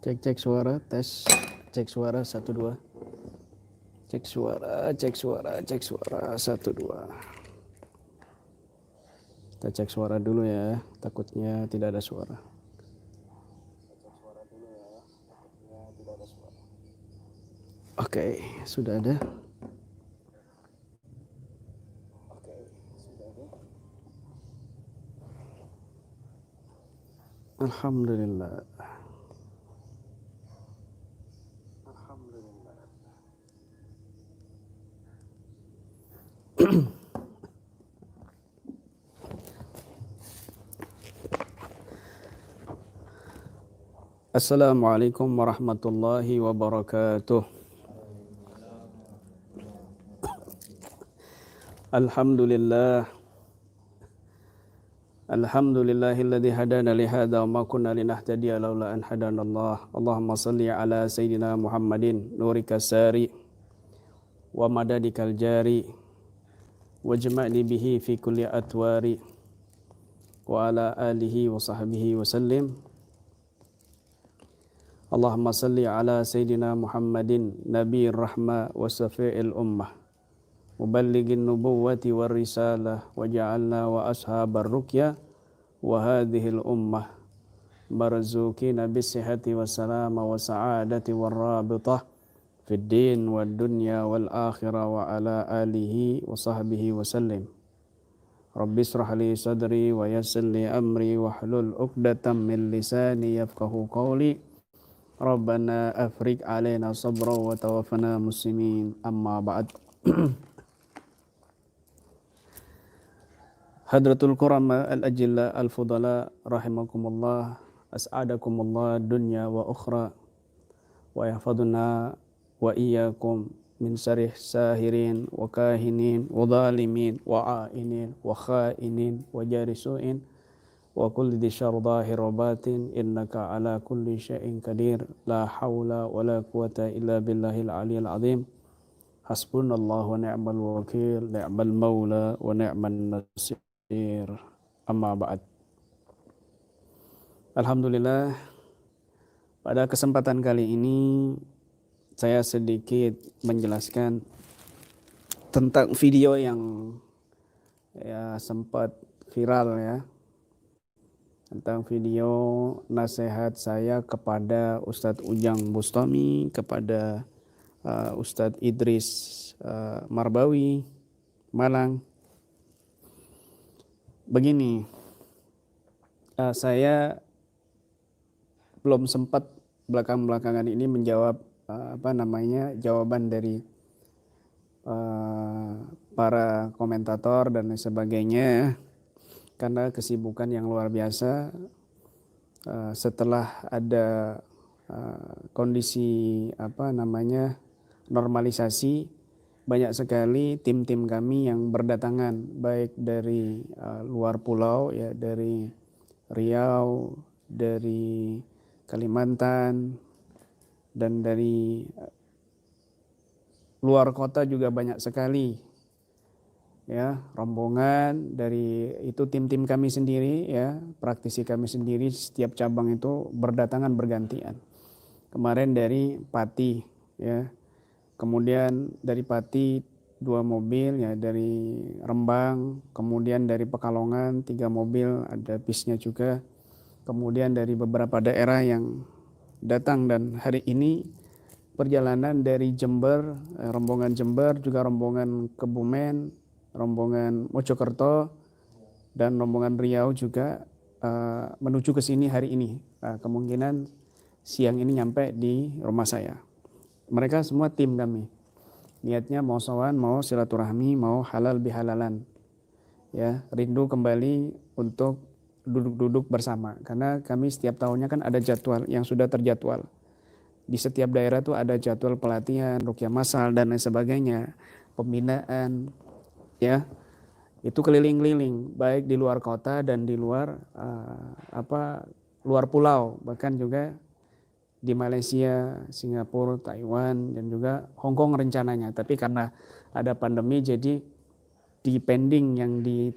Cek suara, tes. Cek suara, 1 2. Cek suara, 1 2. Kita cek suara dulu ya, takutnya tidak ada suara. Oke, sudah ada. Alhamdulillah. Assalamualaikum warahmatullahi wabarakatuh. Alhamdulillah. Alhamdulillahilladzi hadana li hadza wa ma kunna linahtadiya laula an hadanallah. Allahumma shalli ala sayyidina Muhammadin nurika sari wa madadikal jari wajma'ni bihi fi kulli atwari wa ala alihi wa sahbihi wa sallim. Allahumma salli ala sayyidina Muhammadin nabiyir rahmah wa safi'il ummah muballighin nubuwwati war risalah waja'alna wa ashabar ruqyah wa hadhil ummah marzuqina bisihhati wassalama wa sa'adati war rabitah fid din wad dunya wal akhirah wa ala alihi wa sahbihi wa sallim. Rabbi israh li sadri wa yassir li amri wahlul 'uqdatam min lisani yafqahu qawli. Rabbana afriq alaina sabra wa tawaffana muslimin, amma ba'd. Hadratul kurama al-ajilla al-fudala rahimakumullah, as'adakumullah dunya wa ukhra, wa yahfaduna wa iyyakum min syarih sahirin wa kahinin wa zalimin wa a'inin wa kha'inin wa jarisu'in wa kulli di syarr dhahir wa batin innaka ala kulli syai'in qadir la hawla wa la quwata illa billahil aliyil azim. Hasbunallahu wa ni'mal wakil, ni'mal maula wa ni'man nasir, amma ba'd. Alhamdulillah, pada kesempatan kali ini saya sedikit menjelaskan tentang video yang sempat viral ya, tentang video nasihat saya kepada Ustadz Ujang Bustami, kepada Ustadz Idris Marbawi Malang. Begini, saya belum sempat belakangan ini menjawab jawaban dari para komentator dan sebagainya, karena kesibukan yang luar biasa. Setelah ada kondisi normalisasi, banyak sekali tim-tim kami yang berdatangan, baik dari luar pulau ya, dari Riau, dari Kalimantan, dan dari luar kota juga banyak sekali ya, rombongan dari itu tim-tim kami sendiri ya, praktisi kami sendiri, setiap cabang itu berdatangan bergantian. Kemarin dari Pati ya, kemudian dari Pati 2 mobil ya, dari Rembang, kemudian dari Pekalongan 3 mobil, ada bisnya juga, kemudian dari beberapa daerah yang datang. Dan hari ini perjalanan dari Jember, rombongan Jember, juga rombongan Kebumen, rombongan Mojokerto, dan rombongan Riau juga menuju ke sini hari ini. Kemungkinan siang ini nyampe di rumah saya. Mereka semua tim kami. Niatnya mau sowan, mau silaturahmi, mau halal bihalalan. Ya, rindu kembali untuk duduk-duduk bersama. Karena kami setiap tahunnya kan ada jadwal yang sudah terjadwal. Di setiap daerah tuh ada jadwal pelatihan, ruqyah massal dan lain sebagainya, pembinaan ya. Itu keliling-keliling, baik di luar kota dan di luar luar pulau, bahkan juga di Malaysia, Singapura, Taiwan, dan juga Hong Kong rencananya. Tapi karena ada pandemi, jadi di pending yang di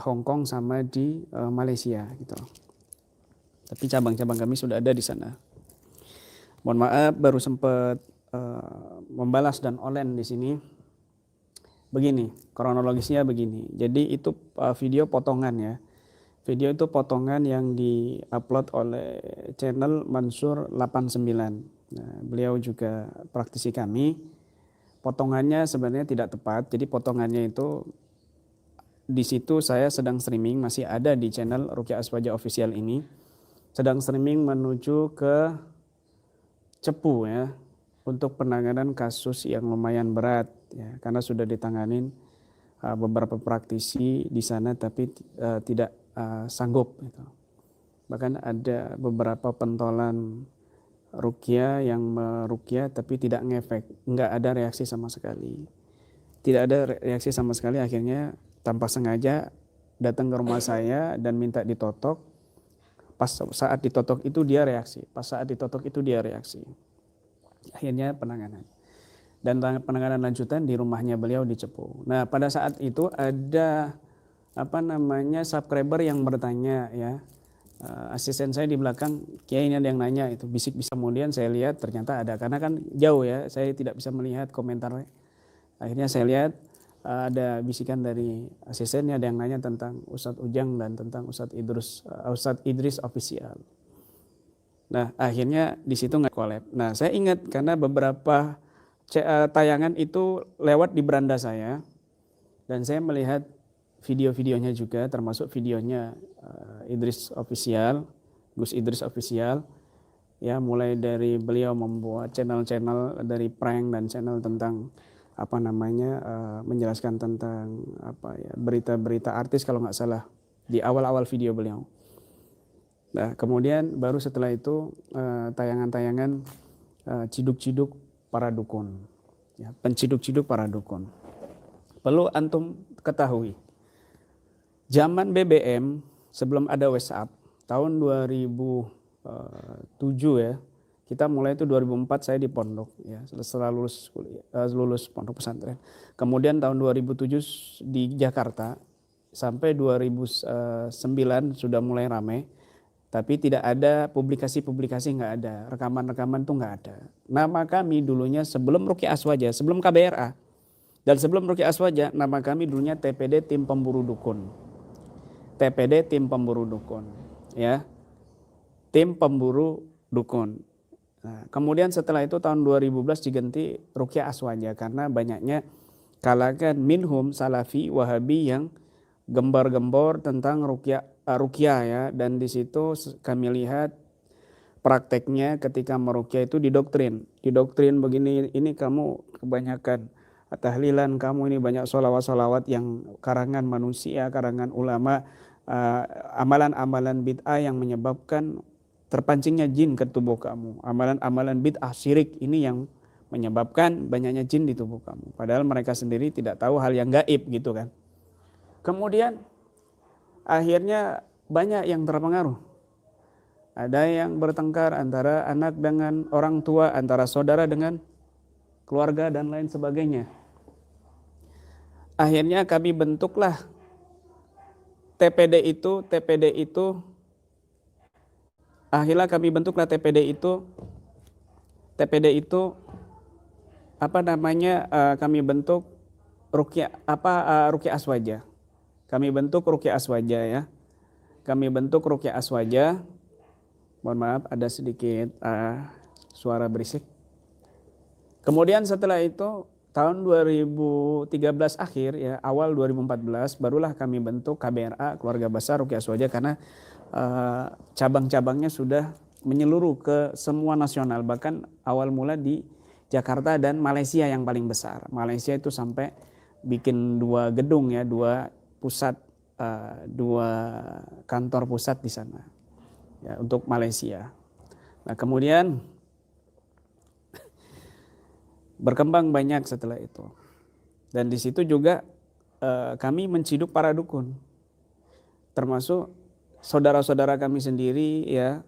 Hong Kong sama di Malaysia gitu. Tapi cabang-cabang kami sudah ada di sana. Mohon maaf baru sempat membalas dan online di sini. Begini, kronologisnya begini. Jadi itu video potongan ya. Video itu potongan yang di-upload oleh channel Mansur 89. Nah, beliau juga praktisi kami. Potongannya sebenarnya tidak tepat. Jadi potongannya itu di situ saya sedang streaming, masih ada di channel Ruqyah Aswaja Official ini. Sedang streaming menuju ke Cepu ya, untuk penanganan kasus yang lumayan berat ya, karena sudah ditanganin beberapa praktisi di sana tapi tidak sanggup gitu. Bahkan ada beberapa pentolan ruqyah yang meruqyah tapi tidak ngefek, nggak ada reaksi sama sekali. Tidak ada reaksi sama sekali, akhirnya tanpa sengaja datang ke rumah saya dan minta ditotok. Pas saat ditotok itu dia reaksi, pas saat ditotok itu dia reaksi. Akhirnya penanganan. Dan penanganan lanjutan di rumahnya beliau di Cepu. Nah, pada saat itu ada subscriber yang bertanya ya. Asisten saya di belakang, Kiai ini ada yang nanya itu, bisik-bisik. Kemudian saya lihat ternyata ada, karena kan jauh ya, saya tidak bisa melihat komentarnya. Akhirnya saya lihat ada bisikan dari asistennya, ada yang nanya tentang Ustadz Ujang dan tentang Ustadz Idris Official. Nah, akhirnya di situ nggak collab. Nah, saya ingat karena beberapa tayangan itu lewat di beranda saya dan saya melihat video-videonya juga, termasuk videonya Idris Official, Gus Idris Official. Ya, mulai dari beliau membuat channel-channel dari prank dan channel tentang menjelaskan tentang berita-berita artis kalau nggak salah di awal-awal video beliau. Nah, kemudian baru setelah itu tayangan-tayangan ciduk-ciduk para dukun, ya, penciduk-ciduk para dukun. Perlu antum ketahui, zaman BBM sebelum ada WhatsApp tahun 2007 ya. Kita mulai itu 2004 saya di pondok ya, setelah lulus pondok pesantren. Kemudian tahun 2007 di Jakarta sampai 2009 sudah mulai ramai, tapi tidak ada publikasi-publikasi, nggak ada, rekaman-rekaman tuh nggak ada. Nama kami dulunya sebelum Ruqyah Aswaja, sebelum KBRA dan sebelum Ruqyah Aswaja, nama kami dulunya TPD Tim Pemburu Dukun. TPD Tim Pemburu Dukun ya. Tim Pemburu Dukun. Nah, kemudian setelah itu tahun 2011 diganti Ruqyah Aswaja karena banyaknya kalangan minhum Salafi Wahabi yang gembar-gembor tentang ruqyah ya, dan di situ kami lihat prakteknya ketika meruqyah itu didoktrin begini, ini kamu kebanyakan tahlilan, kamu ini banyak sholawat yang karangan manusia, karangan ulama, amalan-amalan bid'ah yang menyebabkan terpancingnya jin ke tubuh kamu, amalan-amalan bid'ah syirik ini yang menyebabkan banyaknya jin di tubuh kamu, padahal mereka sendiri tidak tahu hal yang gaib gitu kan. Kemudian akhirnya banyak yang terpengaruh. Ada yang bertengkar antara anak dengan orang tua, antara saudara dengan keluarga dan lain sebagainya. Akhirnya kami bentuklah TPD itu akhirnya kami bentuklah TPD itu kami bentuk Ruqyah Aswaja. Kami bentuk Ruqyah Aswaja ya. Kami bentuk Ruqyah Aswaja. Mohon maaf ada sedikit suara berisik. Kemudian setelah itu tahun 2013 akhir ya, awal 2014 barulah kami bentuk KBRA, Keluarga Besar Ruqyah Aswaja, karena cabang-cabangnya sudah menyeluruh ke semua nasional, bahkan awal mula di Jakarta dan Malaysia yang paling besar. Malaysia itu sampai bikin 2 gedung ya, 2 kantor pusat di sana ya, untuk Malaysia. Nah, kemudian berkembang banyak setelah itu, dan di situ juga kami menciduk para dukun, termasuk saudara-saudara kami sendiri ya,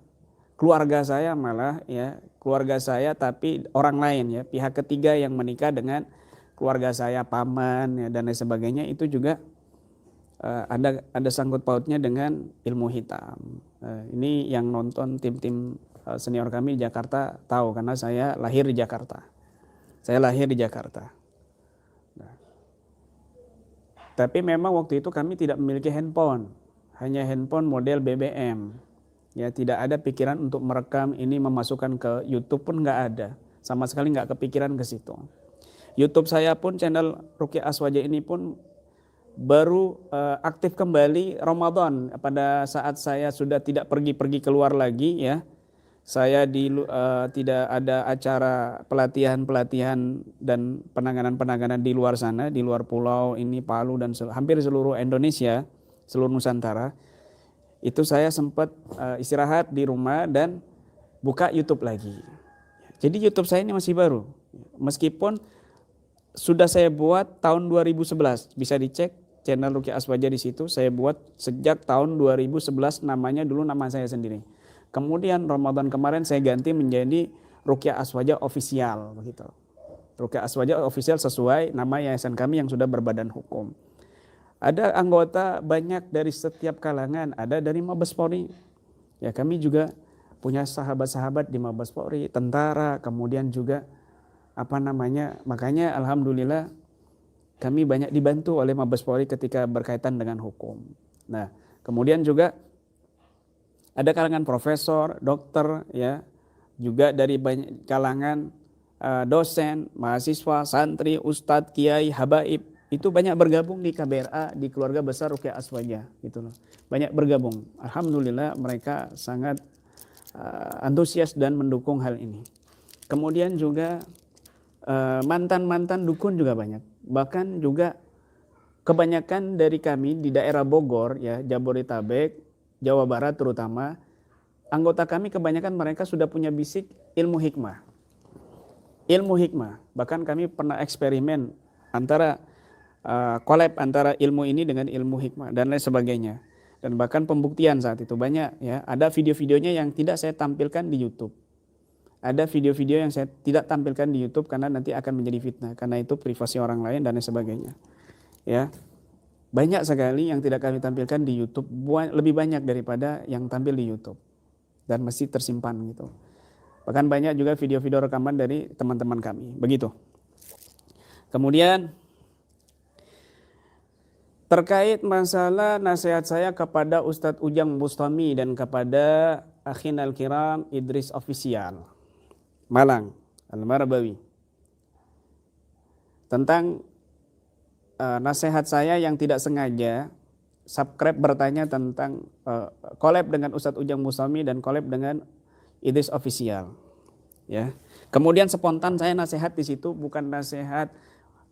keluarga saya malah ya, keluarga saya tapi orang lain ya, pihak ketiga yang menikah dengan keluarga saya, paman ya, dan lain sebagainya, itu juga ada sangkut pautnya dengan ilmu hitam. Ini yang nonton tim-tim senior kami di Jakarta tahu karena saya lahir di Jakarta. Saya lahir di Jakarta. Nah, tapi memang waktu itu kami tidak memiliki handphone, hanya handphone model BBM. Ya, tidak ada pikiran untuk merekam ini, memasukkan ke YouTube pun nggak ada, sama sekali nggak kepikiran ke situ. YouTube saya pun, channel Ruqyah Aswaja ini pun baru aktif kembali Ramadan, pada saat saya sudah tidak pergi-pergi keluar lagi ya. Saya tidak ada acara pelatihan dan penanganan di luar sana, di luar pulau ini, Palu dan hampir seluruh Indonesia, seluruh Nusantara. Itu saya sempat istirahat di rumah dan buka YouTube lagi. Jadi YouTube saya ini masih baru. Meskipun sudah saya buat tahun 2011, bisa dicek channel Ruqyah Aswaja di situ. Saya buat sejak tahun 2011, namanya dulu nama saya sendiri. Kemudian Ramadan kemarin saya ganti menjadi Ruqyah Aswaja Official begitu. Ruqyah Aswaja Official sesuai nama yayasan kami yang sudah berbadan hukum. Ada anggota banyak dari setiap kalangan, ada dari Mabes Polri. Ya, kami juga punya sahabat-sahabat di Mabes Polri, tentara, kemudian juga makanya alhamdulillah kami banyak dibantu oleh Mabes Polri ketika berkaitan dengan hukum. Nah, kemudian juga ada kalangan profesor, dokter, ya, juga dari banyak kalangan dosen, mahasiswa, santri, ustadz, kiai, habaib. Itu banyak bergabung di KBRA, di keluarga besar Ruqyah Aswaja gitu loh. Banyak bergabung. Alhamdulillah mereka sangat antusias dan mendukung hal ini. Kemudian juga mantan-mantan dukun juga banyak. Bahkan juga kebanyakan dari kami di daerah Bogor ya, Jabodetabek, Jawa Barat terutama, anggota kami kebanyakan mereka sudah punya basic ilmu hikmah. Ilmu hikmah. Bahkan kami pernah eksperimen antara collab antara ilmu ini dengan ilmu hikmah dan lain sebagainya. Dan bahkan pembuktian saat itu banyak ya. Ada video-videonya yang tidak saya tampilkan di YouTube. Ada video-video yang saya tidak tampilkan di YouTube karena nanti akan menjadi fitnah, karena itu privasi orang lain dan lain sebagainya. Ya. Banyak sekali yang tidak kami tampilkan di YouTube, lebih banyak daripada yang tampil di YouTube. Dan mesti tersimpan gitu. Bahkan banyak juga video-video rekaman dari teman-teman kami. Begitu. Kemudian terkait masalah nasihat saya kepada Ustadz Ujang Bustami dan kepada akhin al-kiram Idris Official Malang Al-Marbawi, tentang nasihat saya yang tidak sengaja subscribe bertanya tentang collab dengan Ustadz Ujang Bustami dan collab dengan Idris Official ya. Kemudian spontan saya nasihat di situ bukan nasihat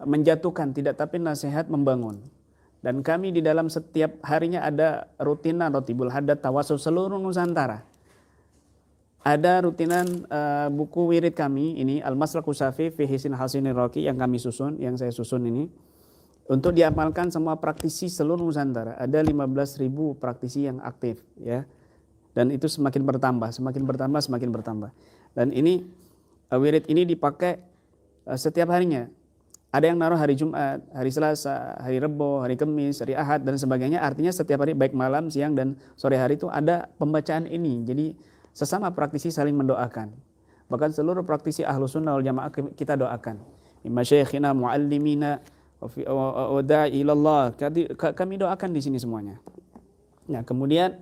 menjatuhkan, tidak, tapi nasihat membangun. Dan kami di dalam setiap harinya ada rutinan Rotibul Haddad Tawasul seluruh Nusantara. Ada rutinan buku wirid kami ini Al-Maslakul Syafi fi Hisn Hasinir Raqi yang kami susun, yang saya susun ini untuk diamalkan semua praktisi seluruh Nusantara. Ada 15.000 praktisi yang aktif ya. Dan itu semakin bertambah. Dan ini wirid ini dipakai setiap harinya. Ada yang naruh hari Jumat, hari Selasa, hari Rebo, hari Kamis, hari Ahad dan sebagainya. Artinya setiap hari baik malam, siang dan sore hari itu ada pembacaan ini. Jadi sesama praktisi saling mendoakan. Bahkan seluruh praktisi Ahlus Sunnah wal Jamaah kita doakan. Masyayikhina muallimina wa da'i ilallah. Kami doakan di sini semuanya. Nah, kemudian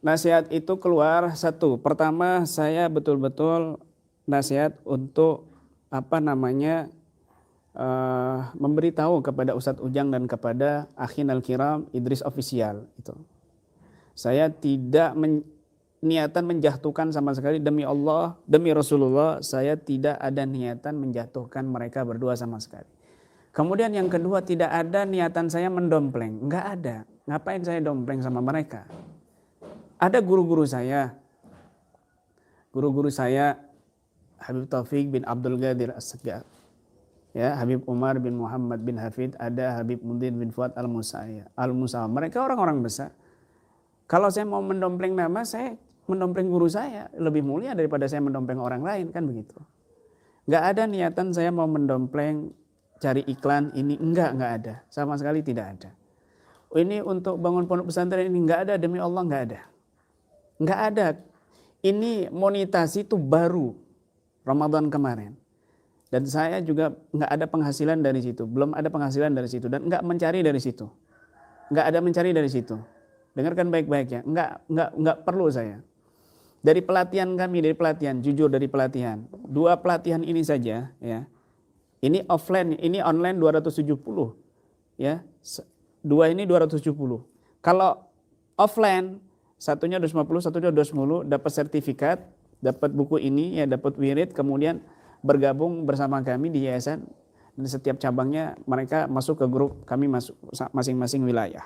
nasihat itu keluar satu. Pertama, saya betul-betul nasihat untuk memberitahu kepada Ustadz Ujang dan kepada akhin al-kiram Idris Official itu. Saya tidak niatan menjatuhkan sama sekali, demi Allah, demi Rasulullah, saya tidak ada niatan menjatuhkan mereka berdua sama sekali. Kemudian yang kedua, tidak ada niatan saya mendompleng, enggak ada. Ngapain saya dompleng sama mereka? Ada guru-guru saya Habib Taufik bin Abdul Qadir As-Sagaf, ya, Habib Umar bin Muhammad bin Hafid, ada Habib Mundir bin Fuad Al-Musa. Mereka orang-orang besar. Kalau saya mau mendompleng nama, saya mendompleng guru saya lebih mulia daripada saya mendompleng orang lain, kan begitu. Enggak ada niatan saya mau mendompleng cari iklan ini, enggak ada. Sama sekali tidak ada. Ini untuk bangun pondok pesantren ini enggak ada, demi Allah enggak ada. Enggak ada. ini monetasi itu baru Ramadan kemarin. Dan saya juga nggak ada penghasilan dari situ, belum ada penghasilan dari situ, dan nggak mencari dari situ, nggak ada mencari dari situ. Dengarkan baik-baik ya, nggak perlu saya. Dari pelatihan kami, jujur dari pelatihan, 2 pelatihan ini saja ya, ini offline, ini online 270 ya, 2 ini 270. Kalau offline satunya 250, satunya 210, dapat sertifikat, dapat buku ini ya, dapat wirid, kemudian bergabung bersama kami di yayasan, dan setiap cabangnya mereka masuk ke grup kami, masuk masing-masing wilayah.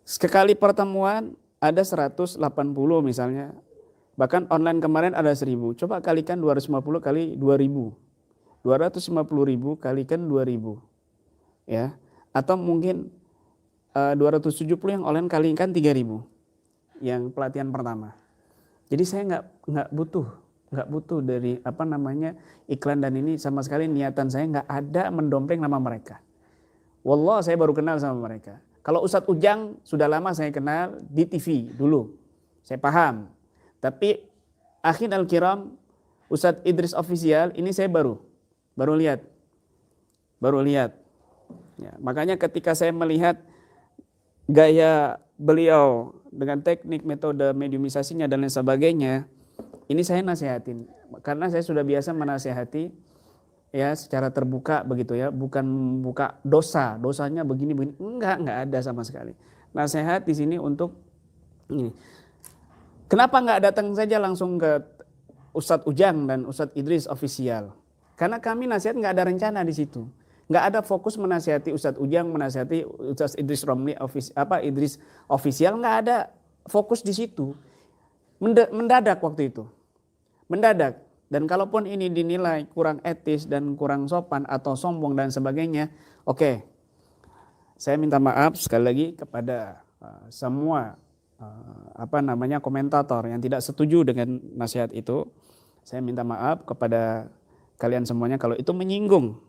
Sekali pertemuan ada 180 misalnya, bahkan online kemarin ada 1000. Coba kalikan 250 kali 2000, 250.000 kalikan 2000 ya, atau mungkin 270 yang online kalikan 3000 yang pelatihan pertama. Jadi saya nggak butuh dari iklan, dan ini sama sekali niatan saya nggak ada mendompleng nama mereka. Wallah, saya baru kenal sama mereka. Kalau Ustadz Ujang sudah lama saya kenal di TV dulu, saya paham. Tapi Akhin Al-Kiram, Ustadz Idris Official ini saya baru lihat. Ya, makanya ketika saya melihat gaya beliau dengan teknik metode mediumisasinya dan lain sebagainya, ini saya nasihatin karena saya sudah biasa menasihati ya secara terbuka begitu ya, bukan buka dosanya begini enggak ada sama sekali. Nasihat di sini untuk ini. Kenapa enggak datang saja langsung ke Ustadz Ujang dan Ustadz Idris Official? Karena kami nasihat enggak ada rencana di situ. Enggak ada fokus menasihati Ustadz Ujang, menasihati Ustadz Idris Romli Idris Official, enggak ada fokus di situ. Mendadak waktu itu. Mendadak. Dan kalaupun ini dinilai kurang etis dan kurang sopan atau sombong dan sebagainya, oke. Saya minta maaf sekali lagi kepada semua komentator yang tidak setuju dengan nasihat itu. Saya minta maaf kepada kalian semuanya kalau itu menyinggung.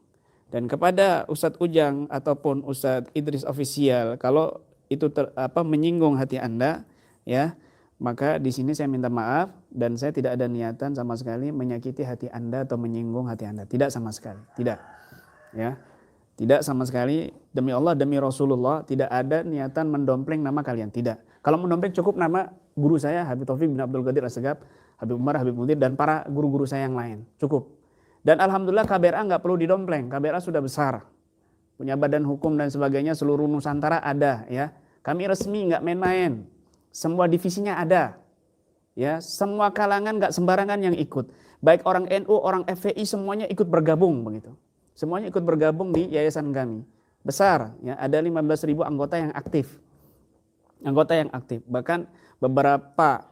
Dan kepada Ustadz Ujang ataupun Ustadz Idris Official, kalau itu menyinggung hati Anda, ya, maka di sini saya minta maaf, dan saya tidak ada niatan sama sekali menyakiti hati Anda atau menyinggung hati Anda. Tidak sama sekali, tidak. Ya. Tidak sama sekali, demi Allah, demi Rasulullah, tidak ada niatan mendompleng nama kalian, tidak. Kalau mendompleng cukup nama guru saya Habib Taufik bin Abdul Qadir As-Segaf, Habib Umar, Habib Mudir, dan para guru-guru saya yang lain, cukup. Dan alhamdulillah KBRA nggak perlu didompleng, KBRA sudah besar, punya badan hukum dan sebagainya, seluruh Nusantara ada, ya. Kami resmi, nggak main-main. Semua divisinya ada, ya. Semua kalangan nggak sembarangan yang ikut, baik orang NU, orang FPI, semuanya ikut bergabung begitu. Semuanya ikut bergabung di yayasan kami. Besar, ya, ada 15.000 anggota yang aktif. Bahkan beberapa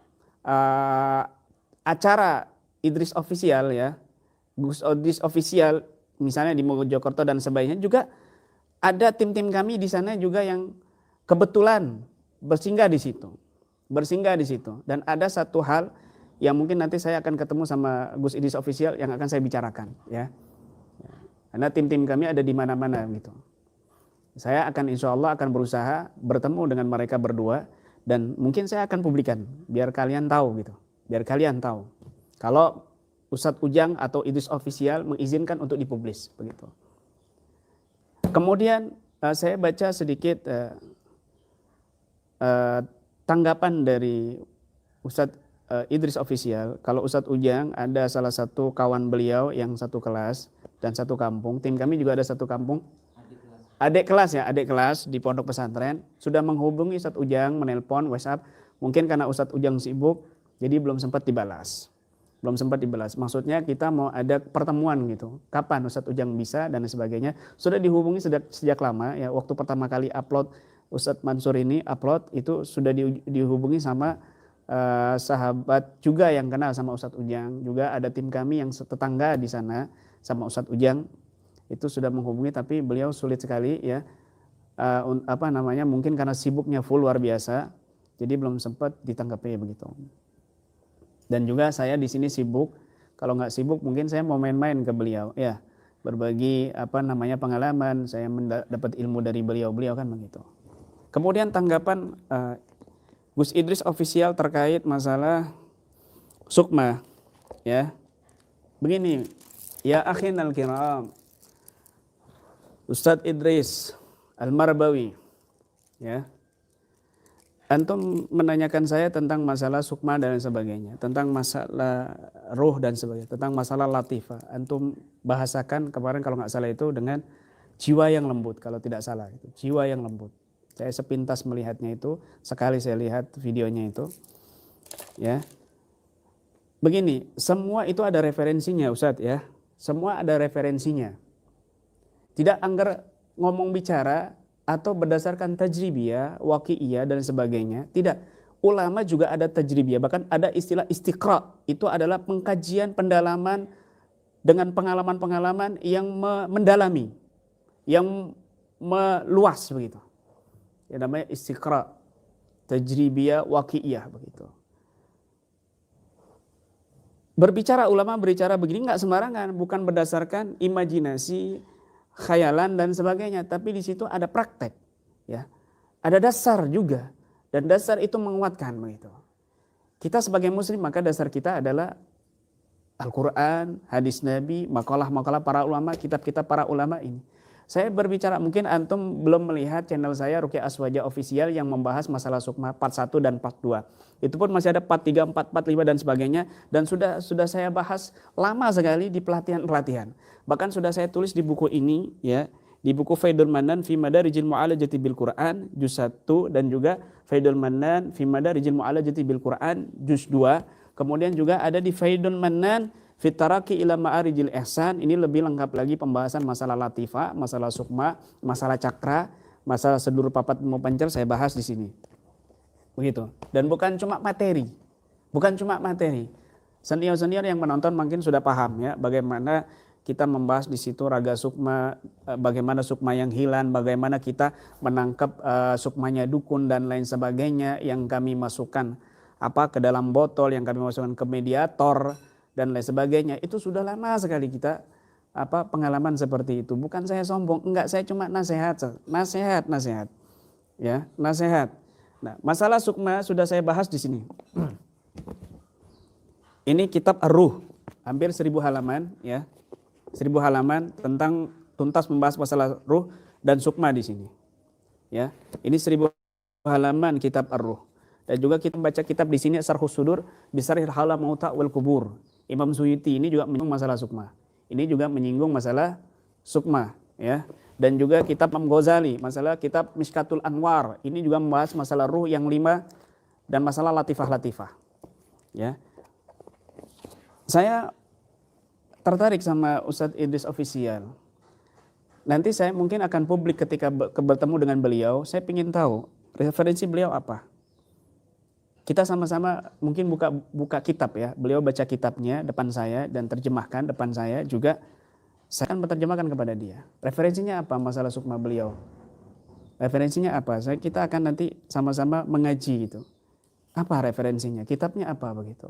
acara Idris Official, ya, Gus Idris Official misalnya di Mojokerto dan sebagainya, juga ada tim-tim kami di sana juga yang kebetulan bersinggah di situ. Dan ada satu hal yang mungkin nanti saya akan ketemu sama Gus Idris Official yang akan saya bicarakan, ya. Karena tim-tim kami ada di mana-mana gitu. Saya akan insya Allah akan berusaha bertemu dengan mereka berdua, dan mungkin saya akan publikan biar kalian tahu gitu. Biar kalian tahu kalau Ustadz Ujang atau Idris Official mengizinkan untuk dipublis begitu. Kemudian saya baca sedikit tanggapan dari Ustadz Idris Official. Kalau Ustadz Ujang ada salah satu kawan beliau yang satu kelas dan satu kampung. Tim kami juga ada satu kampung. Adik kelas di pondok pesantren sudah menghubungi Ustadz Ujang, menelpon, WhatsApp. Mungkin karena Ustadz Ujang sibuk, jadi belum sempat dibalas. Maksudnya kita mau ada pertemuan gitu. Kapan Ustadz Ujang bisa dan sebagainya. Sudah dihubungi sejak lama, ya. Waktu pertama kali upload Ustadz Mansur ini upload itu sudah dihubungi sama sahabat juga yang kenal sama Ustadz Ujang. Juga ada tim kami yang tetangga di sana sama Ustadz Ujang, itu sudah menghubungi, tapi beliau sulit sekali, ya. Mungkin karena sibuknya full luar biasa, jadi belum sempat ditanggapi begitu. Dan juga saya di sini sibuk. Kalau nggak sibuk mungkin saya mau main-main ke beliau, ya, berbagi pengalaman, saya mendapat ilmu dari beliau kan begitu. Kemudian tanggapan Gus Idris official terkait masalah sukma, ya. Begini, ya akhinal kiram, Ustadz Idris Al-Marbawi, ya. Antum menanyakan saya tentang masalah sukma dan sebagainya, tentang masalah ruh dan sebagainya, tentang masalah latifah. Antum bahasakan kemarin kalau nggak salah itu dengan jiwa yang lembut, kalau tidak salah itu jiwa yang lembut. Saya sepintas melihatnya itu, sekali saya lihat videonya itu, ya. Begini, semua itu ada referensinya, Ustadz, ya. Semua ada referensinya. Tidak anggar ngomong bicara atau berdasarkan tajribiyah, waqi'iyah dan sebagainya. Tidak. Ulama juga ada tajribiyah, bahkan ada istilah istiqra. Itu adalah pengkajian, pendalaman dengan pengalaman-pengalaman yang mendalami, yang meluas begitu. Ya, namanya istiqra, tajribiyah, waqi'iyah begitu. Berbicara ulama berbicara begini nggak sembarangan, bukan berdasarkan imajinasi, khayalan dan sebagainya, tapi di situ ada praktek, ya, ada dasar juga, dan dasar itu menguatkan begitu. Kita sebagai muslim maka dasar kita adalah Al-Quran, hadis Nabi, makalah-makalah para ulama, kitab-kitab para ulama ini. Saya berbicara, mungkin antum belum melihat channel saya Ruqyah Aswaja Official yang membahas masalah sukma part 1 dan part 2. Itu pun masih ada part 3, 4, 5 dan sebagainya, dan sudah saya bahas lama sekali di pelatihan-pelatihan. Bahkan sudah saya tulis di buku ini, ya, di buku Faidul Manan fi Madarijil Mu'alajati bil Quran juz 1 dan juga Faidul Manan fi Madarijil Mu'alajati bil Quran juz 2. Kemudian juga ada di Faidul Manan fit Taraqi ila Ma'arijil Ihsan. Ini lebih lengkap lagi pembahasan masalah latifah, masalah sukma, masalah cakra, masalah sedur papat mupancar saya bahas di sini. Begitu. Dan bukan cuma materi. Bukan cuma materi. Senior-senior yang menonton mungkin sudah paham, ya, bagaimana kita membahas di situ raga sukma, bagaimana sukma yang hilang, bagaimana kita menangkap sukmanya dukun dan lain sebagainya yang kami masukkan ke dalam botol, yang kami masukkan ke mediator dan lain sebagainya. Itu sudah lama sekali kita pengalaman seperti itu. Bukan saya sombong, enggak, saya cuma nasihat, ya, nasihat. Nah, masalah sukma sudah saya bahas di sini. Ini kitab Ar-Ruh, hampir 1000 halaman, ya. 1000 halaman tentang tuntas membahas masalah ruh dan sukma di sini. Ya, ini 1000 halaman kitab Ar-Ruh. Dan juga kita membaca kitab di sini Syarhus Sudur Bisarhil Hala Mauta wal Kubur. Imam Suyuti ini juga menyinggung masalah sukma. Ini juga menyinggung masalah sukma, ya. Dan juga kitab Imam Ghazali, masalah kitab Mishkatul Anwar. Ini juga membahas masalah ruh yang 5 dan masalah latifah-latifah. Ya. Saya tertarik sama Ustadz Idris Official. Nanti saya mungkin akan publik ketika bertemu dengan beliau. Saya ingin tahu referensi beliau apa. Kita sama-sama mungkin buka kitab, ya. Beliau baca kitabnya depan saya dan terjemahkan depan saya juga. Saya akan menerjemahkan kepada dia. Referensinya apa masalah sukma beliau? Referensinya apa? Kita akan nanti sama-sama mengaji gitu. Apa referensinya? Kitabnya apa begitu?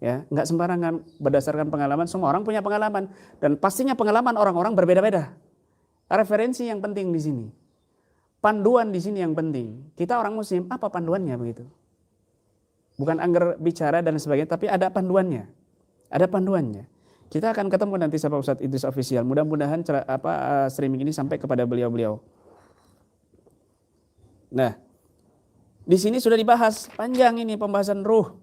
Ya, nggak sembarangan berdasarkan pengalaman. Semua orang punya pengalaman dan pastinya pengalaman orang-orang berbeda-beda. Referensi yang penting di sini, panduan di sini yang penting. Kita orang Muslim, apa panduannya begitu? Bukan anggar bicara dan sebagainya, tapi ada panduannya. Ada panduannya. Kita akan ketemu nanti sama Ustadz Idris Official. Mudah-mudahan streaming ini sampai kepada beliau-beliau. Nah, di sini sudah dibahas panjang ini pembahasan ruh.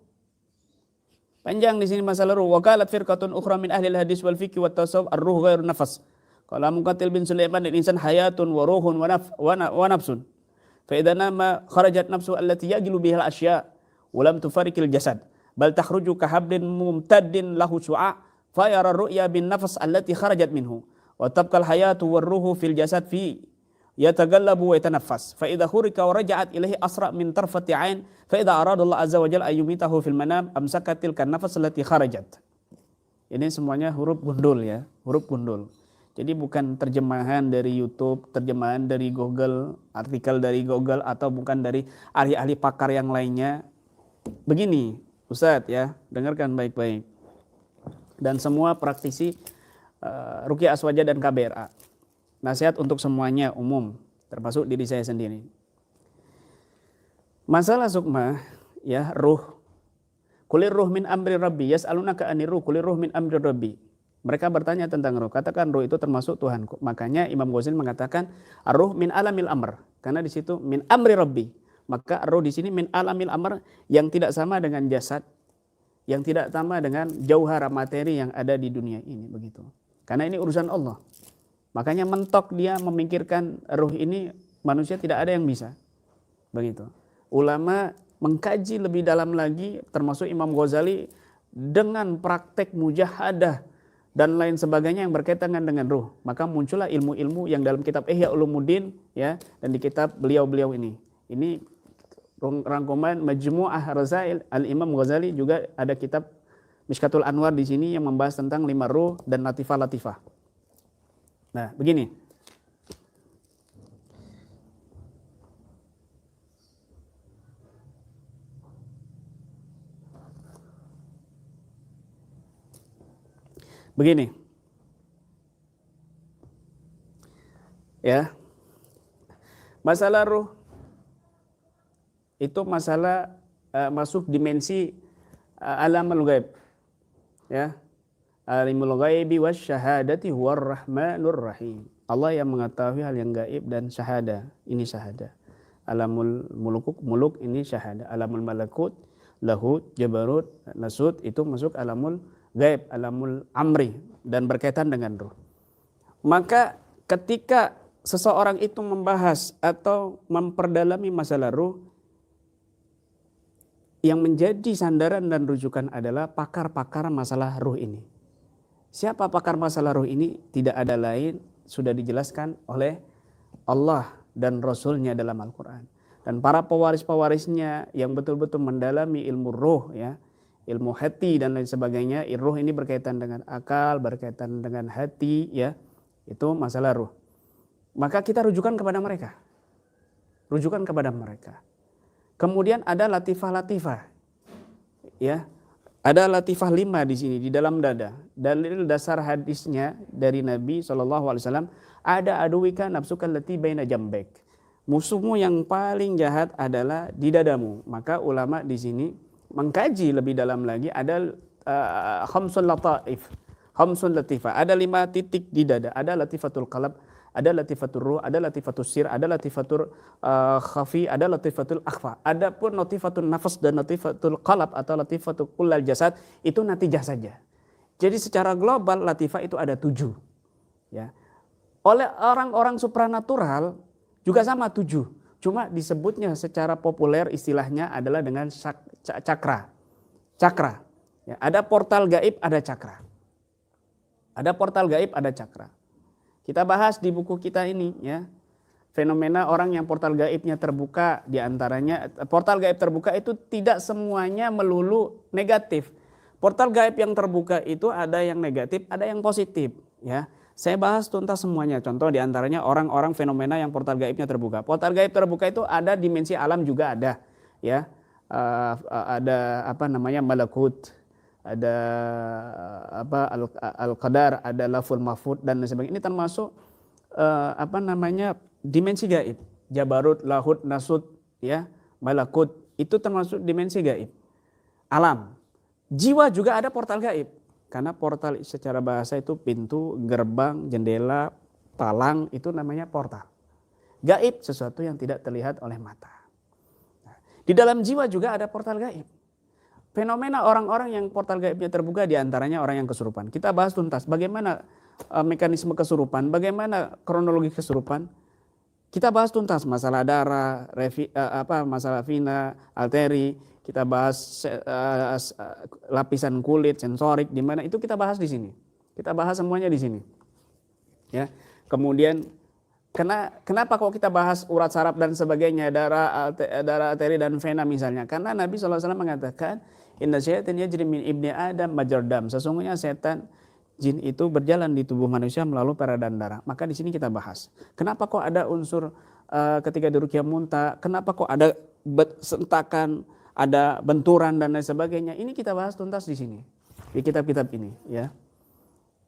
Panjang di sini masalah ruh. Wa qalat firqatun ukhra min ahli al-hadis wal fiqh wat tasawuf ar-ruh ghairu nafas. Qala Muqatil bin Sulaiman al-insan hayatun wa ruhun wa nafsun. Fa idza nama kharajat nafsu allati yajilu biha al-asya wa lam tufarikil jasad bal takhruju ka hablin mumtaddin lahu su'a fa yara ru'ya bin nafs allati kharajat minhu wa tabqa al-hayatu war ruhu fil jasad fi yatagallabu wa yatanaffas fa idza khurika wa raja'at ilaihi asra min tarfati 'ain fa idza arada Allah azza wa jalla ayyumitahu fil manam amsakatil kan nafas allati kharajat. Ini semuanya huruf gundul, ya, huruf gundul. Jadi bukan terjemahan dari YouTube, terjemahan dari Google, artikel dari Google atau bukan dari ahli-ahli pakar yang lainnya. Begini, Ustadz, ya, dengarkan baik-baik. Dan semua praktisi Ruqyah Aswaja dan KBRA. Nasihat untuk semuanya umum, termasuk diri saya sendiri. Masalah sukma, ya, ruh. Kulir ruh min amri rabbi, yas'alunaka anir ruh, kulir ruh min amri rabbi. Mereka bertanya tentang ruh. Katakan ruh itu termasuk Tuhanku. Makanya Imam Ghazali mengatakan ruh min alamil amr. Karena di situ min amri rabbi. Maka ruh di sini min alamil amr, yang tidak sama dengan jasad, yang tidak sama dengan jauhara materi yang ada di dunia ini, begitu. Karena ini urusan Allah. Makanya mentok dia memikirkan ruh ini, manusia tidak ada yang bisa. Begitu. Ulama mengkaji lebih dalam lagi, termasuk Imam Ghazali, dengan praktek mujahadah dan lain sebagainya yang berkaitan dengan ruh. Maka muncullah ilmu-ilmu yang dalam kitab Ihya Ulumuddin, ya, dan di kitab beliau-beliau ini. Ini rangkuman Majmu'ah Rasail Al-Imam Ghazali, juga ada kitab Mishkatul Anwar di sini yang membahas tentang 5 ruh dan latifah-latifah. Nah, begini. Begini, ya, masalah ruh itu masalah masuk dimensi alamul ghaib, ya, alimul ghaibi wasyahadati huwar rahmanur rahim. Allah yang mengetahui hal yang gaib dan syahada, ini syahada. Alamul muluk ini syahada. Alamul malakut, lahut, jabarut, nasut itu masuk alamul gaib, alamul amri, dan berkaitan dengan ruh. Maka ketika seseorang itu membahas atau memperdalami masalah ruh, yang menjadi sandaran dan rujukan adalah pakar-pakar masalah ruh ini. Siapa pakar masalah ruh ini? Tidak ada lain, sudah dijelaskan oleh Allah dan Rasulnya dalam Al-Quran. Dan para pewaris-pewarisnya yang betul-betul mendalami ilmu ruh, ya, ilmu hati dan lain sebagainya. Ruh ini berkaitan dengan akal, berkaitan dengan hati, ya, itu masalah ruh. Maka kita rujukan kepada mereka. Rujukan kepada mereka. Kemudian ada latifah-latifah, ya. Ada latifah 5 di sini di dalam dada. Dalil dasar hadisnya dari Nabi SAW, ada aduwika nafsuka allati baina jambek. Musuhmu yang paling jahat adalah di dadamu. Maka ulama di sini mengkaji lebih dalam lagi, ada khamsun lataif, khamsun latifah, ada 5 titik di dada. Ada latifatul qalb, ada latifatul ruh, ada latifatul sir, ada latifatul khafi, ada latifatul akhfa. Adapun latifatul nafas dan latifatul qalb atau latifatul kullal jasad itu natijah saja. Jadi secara global latifah itu ada 7, ya. Oleh orang-orang supranatural juga sama 7. Cuma disebutnya secara populer istilahnya adalah dengan cakra. Cakra. Ya, ada portal gaib, ada cakra. Ada portal gaib, ada cakra. Kita bahas di buku kita ini, ya. Fenomena orang yang portal gaibnya terbuka, diantaranya portal gaib terbuka itu tidak semuanya melulu negatif. Portal gaib yang terbuka itu ada yang negatif, ada yang positif, ya. Saya bahas tuntas semuanya. Contoh diantaranya orang-orang fenomena yang portal gaibnya terbuka. Portal gaib terbuka itu ada dimensi alam juga ada, ya. Ada apa namanya malakut, ada apa al-qadar, ada laful mahfud dan sebagainya. Ini termasuk apa namanya dimensi gaib. Jabarut, lahut, nasut, ya, malakut itu termasuk dimensi gaib. Alam. Jiwa juga ada portal gaib. Karena portal secara bahasa itu pintu, gerbang, jendela, palang, itu namanya portal. Gaib sesuatu yang tidak terlihat oleh mata. Nah, di dalam jiwa juga ada portal gaib. Fenomena orang-orang yang portal gaibnya terbuka diantaranya orang yang kesurupan. Kita bahas tuntas bagaimana mekanisme kesurupan, bagaimana kronologi kesurupan. Kita bahas tuntas masalah darah, masalah vena, arteri. Kita bahas lapisan kulit, sensorik, di mana itu kita bahas di sini. Kita bahas semuanya di sini. Ya. Kemudian kenapa kok kita bahas urat saraf dan sebagainya, darah, arteri dan vena misalnya? Karena Nabi SAW mengatakan, inna syaitan yajri min ibni adam majardam. Sesungguhnya setan jin itu berjalan di tubuh manusia melalui peredaran darah. Maka di sini kita bahas. Kenapa kok ada unsur ketika diruqyah muntah? Kenapa kok ada sentakan, ada benturan dan lain sebagainya? Ini kita bahas tuntas di sini, di kitab-kitab ini, ya.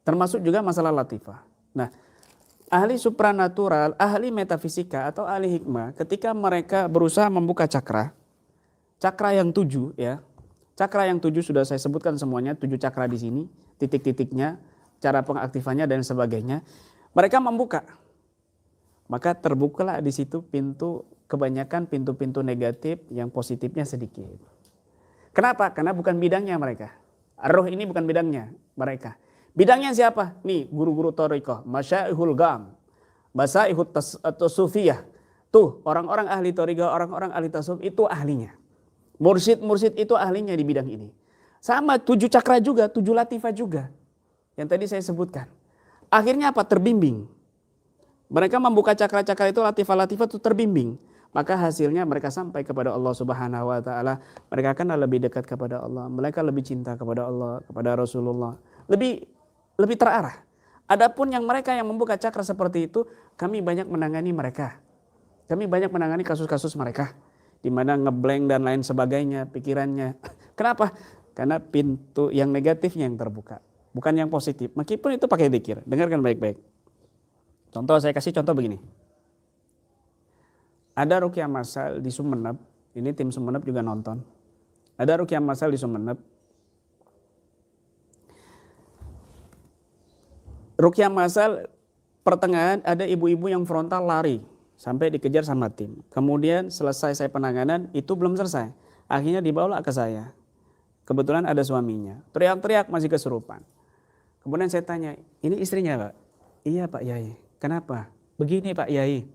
Termasuk juga masalah latifah. Nah, ahli supranatural, ahli metafisika atau ahli hikmah, ketika mereka berusaha membuka cakra, cakra yang 7 ya. Cakra yang 7 sudah saya sebutkan semuanya, 7 cakra di sini, titik-titiknya, cara pengaktifannya dan sebagainya. Mereka membuka. Maka terbukalah di situ pintu, kebanyakan pintu-pintu negatif, yang positifnya sedikit. Kenapa? Karena bukan bidangnya mereka. Roh ini bukan bidangnya mereka. Bidangnya siapa? Nih guru-guru thariqah, masyaihul gam, basaihut tasufiyah. Tuh orang-orang ahli thariqah, orang-orang ahli tasawuf itu ahlinya. Mursyid-mursyid itu ahlinya di bidang ini. Sama 7 cakra juga, 7 latifah juga. Yang tadi saya sebutkan. Akhirnya apa? Terbimbing. Mereka membuka cakra-cakra itu, latifah-latifah itu terbimbing. Maka hasilnya mereka sampai kepada Allah Subhanahu wa taala. Mereka akan lebih dekat kepada Allah. Mereka lebih cinta kepada Allah, kepada Rasulullah. Lebih terarah. Adapun yang mereka yang membuka cakra seperti itu, kami banyak menangani mereka. Kami banyak menangani kasus-kasus mereka. Di mana ngeblank dan lain sebagainya, pikirannya. Kenapa? Karena pintu yang negatifnya yang terbuka. Bukan yang positif. Meskipun itu pakai dzikir. Dengarkan baik-baik. Contoh, saya kasih contoh begini. Ada ruqyah masal di Sumeneb. Ini tim Sumeneb juga nonton. Ada ruqyah masal di Sumeneb. Ruqyah masal pertengahan ada ibu-ibu yang frontal lari sampai dikejar sama tim. Kemudian selesai saya penanganan, itu belum selesai. Akhirnya dibawa ke saya. Kebetulan ada suaminya. Teriak-teriak masih kesurupan. Kemudian saya tanya, ini istrinya Pak? Iya Pak Yai. Kenapa? Begini Pak Yai.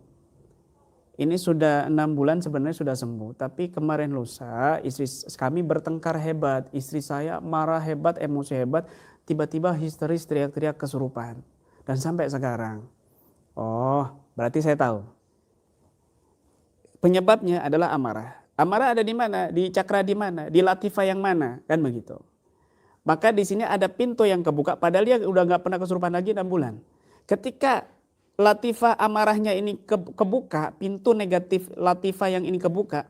Ini sudah 6 bulan sebenarnya sudah sembuh. Tapi kemarin lusa istri kami bertengkar hebat. Istri saya marah hebat, emosi hebat. Tiba-tiba histeris, teriak-teriak kesurupan. Dan sampai sekarang. Oh, berarti saya tahu. Penyebabnya adalah amarah. Amarah ada di mana? Di cakra di mana? Di latifah yang mana? Kan begitu. Maka di sini ada pintu yang kebuka. Padahal dia udah nggak pernah kesurupan lagi 6 bulan. Ketika latifah amarahnya ini kebuka, pintu negatif latifah yang ini kebuka,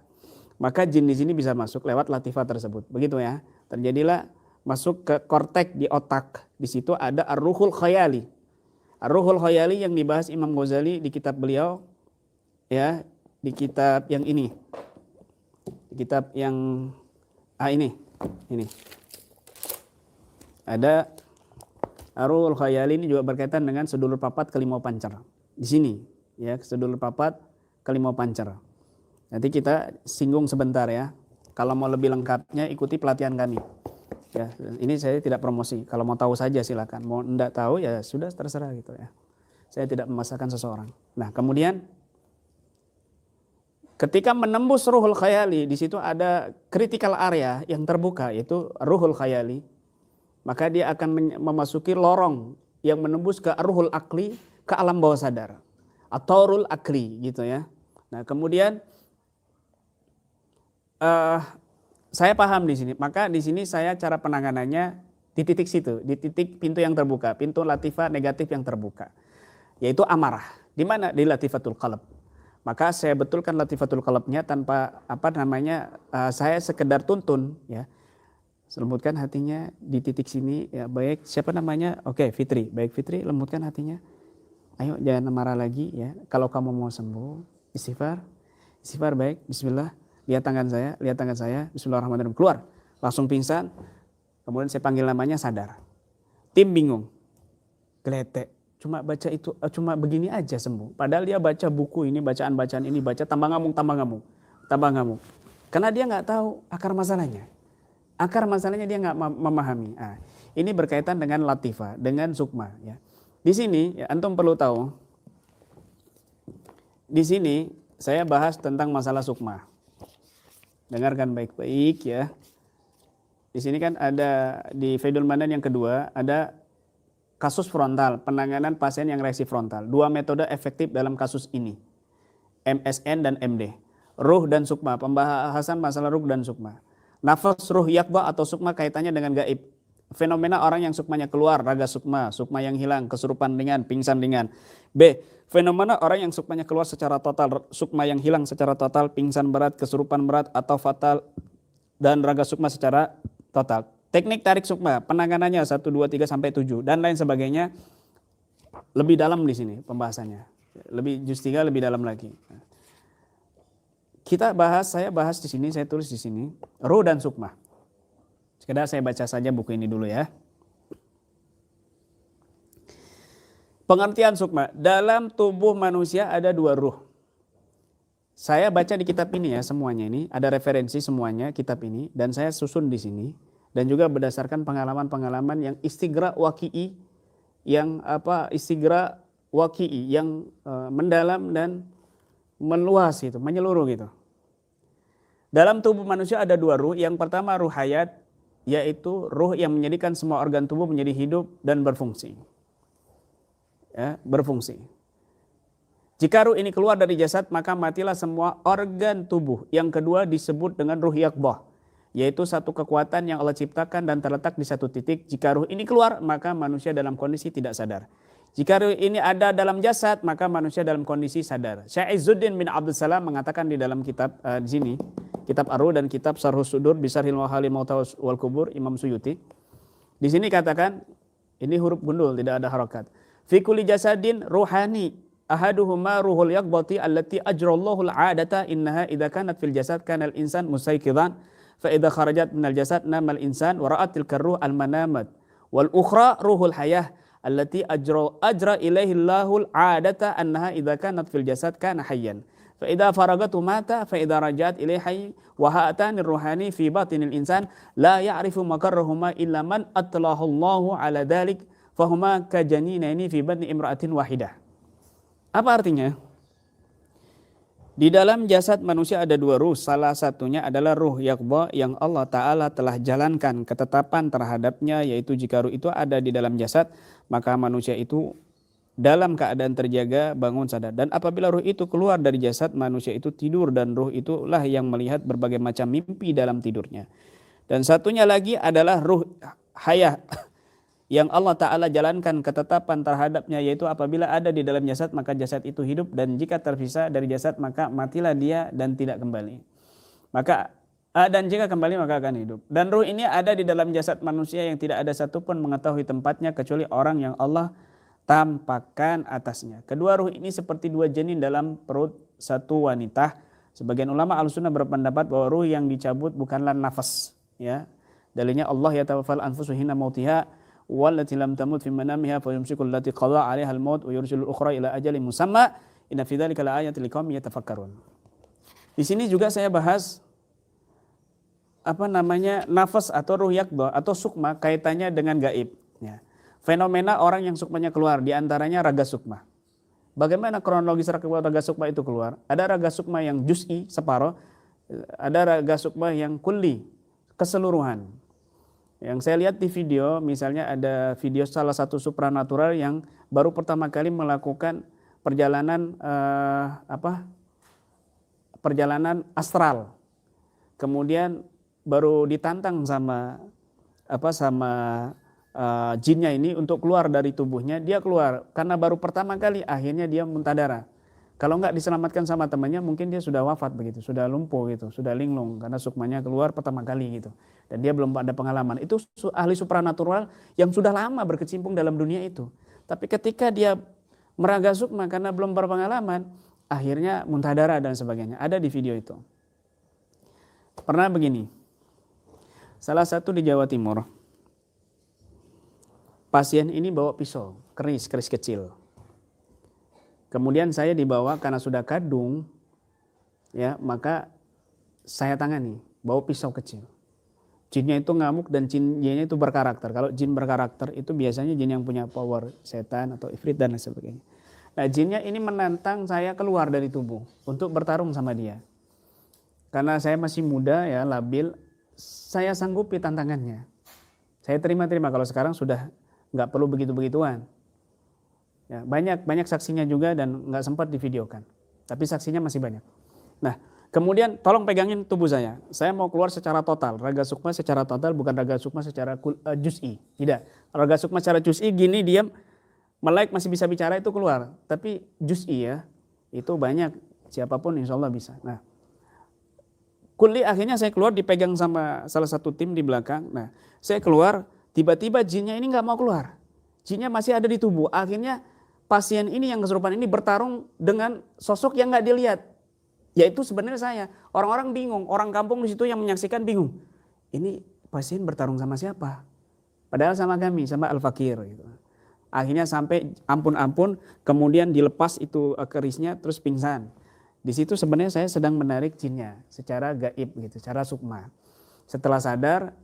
maka jin di sini bisa masuk lewat latifah tersebut. Begitu ya. Terjadilah masuk ke kortek di otak. Di situ ada ar-ruhul khayali. Ar-ruhul khayali yang dibahas Imam Ghazali di kitab beliau, ya, di kitab yang ini. Di kitab yang ini. Ada Ar-Ruhul Khayali, ini juga berkaitan dengan sedulur papat kelimau pancer. Di sini, ya, sedulur papat kelimau pancer. Nanti kita singgung sebentar ya. Kalau mau lebih lengkapnya ikuti pelatihan kami. Ya, ini saya tidak promosi. Kalau mau tahu saja silakan. Mau enggak tahu ya sudah terserah gitu ya. Saya tidak memaksakan seseorang. Nah, kemudian ketika menembus Ruhul Khayali, di situ ada critical area yang terbuka, yaitu Ruhul Khayali. Maka dia akan memasuki lorong yang menembus ke Ruhul Akli, ke alam bawah sadar. Atorul Akli gitu ya. Nah, kemudian saya paham di sini. Maka di sini saya cara penanganannya di titik situ, di titik pintu yang terbuka, pintu latifah negatif yang terbuka. Yaitu amarah. Di mana? Di latifatul qalb. Maka saya betulkan latifatul qalbnya tanpa saya sekedar tuntun ya. Lembutkan hatinya di titik sini ya, baik. Siapa namanya? Oke, Fitri. Baik Fitri, lembutkan hatinya. Ayo jangan marah lagi ya. Kalau kamu mau sembuh, istighfar. Istighfar baik. Bismillah. Lihat tangan saya. Bismillahirrahmanirrahim. Keluar. Langsung pingsan. Kemudian saya panggil namanya, sadar. Tim bingung. Geletek. Cuma baca itu, cuma begini aja sembuh. Padahal dia baca buku ini, bacaan-bacaan ini, baca tambah ngamuk. Karena dia nggak tahu akar masalahnya. Akar masalahnya dia nggak memahami. Nah, ini berkaitan dengan latifah, dengan sukma. Ya. Di sini, ya, antum perlu tahu. Di sini saya bahas tentang masalah sukma. Dengarkan baik-baik ya. Di sini kan ada di Faidul Manan yang kedua ada kasus frontal, penanganan pasien yang reaksi frontal. 2 metode efektif dalam kasus ini. MSN dan MD. Ruh dan sukma, pembahasan masalah ruh dan sukma. Nafas, ruh, yakba atau sukma kaitannya dengan gaib. Fenomena orang yang sukmanya keluar, raga sukma yang hilang, kesurupan ringan, pingsan ringan. B. Fenomena orang yang sukmanya keluar secara total, sukma yang hilang secara total, pingsan berat, kesurupan berat atau fatal, dan raga sukma secara total. Teknik tarik sukma, penanganannya 1, 2, 3, sampai 7, dan lain sebagainya. Lebih dalam di sini pembahasannya. Juz 3 lebih dalam lagi. saya bahas di sini, saya tulis di sini, ruh dan sukma. Sekedar saya baca saja buku ini dulu ya. Pengertian sukma, dalam tubuh manusia ada 2 ruh. Saya baca di kitab ini ya semuanya ini, ada referensi semuanya kitab ini dan saya susun di sini dan juga berdasarkan pengalaman-pengalaman yang istighra waqi'i, yang mendalam dan meluas itu, menyeluruh gitu. Dalam tubuh manusia ada 2 ruh. Yang pertama ruh hayat, yaitu ruh yang menjadikan semua organ tubuh menjadi hidup dan berfungsi. Ya, berfungsi. Jika ruh ini keluar dari jasad, maka matilah semua organ tubuh. Yang kedua disebut dengan ruh yaqbah, yaitu satu kekuatan yang Allah ciptakan dan terletak di satu titik. Jika ruh ini keluar, maka manusia dalam kondisi tidak sadar. Jika ruh ini ada dalam jasad, maka manusia dalam kondisi sadar. Syekh Izzuddin bin Abdul Salam mengatakan di dalam kitab di sini, kitab Ar-Ruh dan kitab Syarhus Sudur Bisarhil Wahalil Mauta wal Kubur Imam Suyuti. Di sini katakan, ini huruf gundul, tidak ada harakat. Fi kulli jasadin ruhani ahaduhuma ruhul yaqbati allati ajrallahu al-'adata innaha idza kanat fil jasad kana al-insan musayqidan fa idza kharajat minal jasad nama al-insan wa ra'at tilka ruh al-manamat wal ukhra ruhul hayah allati ajra ilaihi Allahul 'adata annaha idza kanat fil jasad kana hayyan fa idza faragatu mata fa idza rajat ilaihi hayy wa ha'atani ruhani fi batinil insan la ya'rifu makarrahuma illa man atlahu Allahu 'ala dzalik fahuma kajaninaini fi batni imra'atin wahidah. Apa artinya? Di dalam jasad manusia ada 2 ruh. Salah satunya adalah ruh yaqbah yang Allah Ta'ala telah jalankan ketetapan terhadapnya, yaitu jika ruh itu ada di dalam jasad, maka manusia itu dalam keadaan terjaga, bangun, sadar. Dan apabila ruh itu keluar dari jasad, manusia itu tidur dan ruh itulah yang melihat berbagai macam mimpi dalam tidurnya. Dan satunya lagi adalah ruh hayah yang Allah Ta'ala jalankan ketetapan terhadapnya, yaitu apabila ada di dalam jasad maka jasad itu hidup, dan jika terpisah dari jasad maka matilah dia dan tidak kembali. Dan jika kembali maka akan hidup. Dan ruh ini ada di dalam jasad manusia yang tidak ada satupun mengetahui tempatnya kecuali orang yang Allah tampakkan atasnya. Kedua ruh ini seperti 2 janin dalam perut satu wanita. Sebagian ulama Ahlussunnah berpendapat bahwa ruh yang dicabut bukanlah nafas, ya. Dalilnya Allah yatawaffal anfusu hina mautiha wallati lam tamut fi manamiha fa yumsiku allati qada 'alaiha al-maut wa yursilu al-ukhra ila ajalin musamma inna fi dzalika laayatin liqaumin yatafakkarun. Di sini juga saya bahas nafas atau ruh yaqbah atau sukma kaitannya dengan gaib, ya. Fenomena orang yang sukmanya keluar, di antaranya raga sukma. Bagaimana kronologis raga sukma itu keluar? Ada raga sukma yang juz'i separuh, ada raga sukma yang kulli keseluruhan. Yang saya lihat di video, misalnya ada video salah satu supranatural yang baru pertama kali melakukan perjalanan perjalanan astral. Kemudian baru ditantang sama jinnya ini untuk keluar dari tubuhnya. Dia keluar karena baru pertama kali, akhirnya dia muntah darah. Kalau nggak diselamatkan sama temannya, mungkin dia sudah wafat begitu, sudah lumpuh gitu, sudah linglung karena sukmanya keluar pertama kali gitu. Dan dia belum ada pengalaman. Itu ahli supranatural yang sudah lama berkecimpung dalam dunia itu. Tapi ketika dia meraga sukma karena belum berpengalaman, akhirnya muntah darah dan sebagainya. Ada di video itu. Pernah begini, salah satu di Jawa Timur, pasien ini bawa pisau, keris kecil. Kemudian saya dibawa karena sudah kadung, ya, maka saya tangani, bawa pisau kecil. Jinnya itu ngamuk dan jinnya itu berkarakter. Kalau jin berkarakter itu biasanya jin yang punya power, setan atau ifrit dan lain sebagainya. Nah, jinnya ini menantang saya keluar dari tubuh untuk bertarung sama dia. Karena saya masih muda, ya, labil, saya sanggupi tantangannya. Saya terima-terima. Kalau sekarang sudah nggak perlu begitu-begituan. Ya, banyak saksinya juga dan nggak sempat divideokan, tapi saksinya masih banyak. Nah, kemudian tolong pegangin tubuh saya. Saya mau keluar secara total, raga sukma secara total, bukan raga sukma secara juz'i. Tidak, raga sukma secara juz'i gini diam, melek masih bisa bicara itu keluar. Tapi juz'i, ya, itu banyak, siapapun insya Allah bisa. Nah, kulli akhirnya saya keluar dipegang sama salah satu tim di belakang. Nah, saya keluar, tiba-tiba jinnya ini nggak mau keluar. Jinnya masih ada di tubuh. Akhirnya pasien ini yang kesurupan ini bertarung dengan sosok yang nggak dilihat. Ya itu sebenarnya saya. Orang-orang bingung, orang kampung di situ yang menyaksikan bingung. Ini pasien bertarung sama siapa? Padahal sama kami, sama Al-Fakir gitu. Akhirnya sampai ampun-ampun, kemudian dilepas itu kerisnya terus pingsan. Di situ sebenarnya saya sedang menarik jinnya secara gaib gitu, secara sukma. Setelah sadar,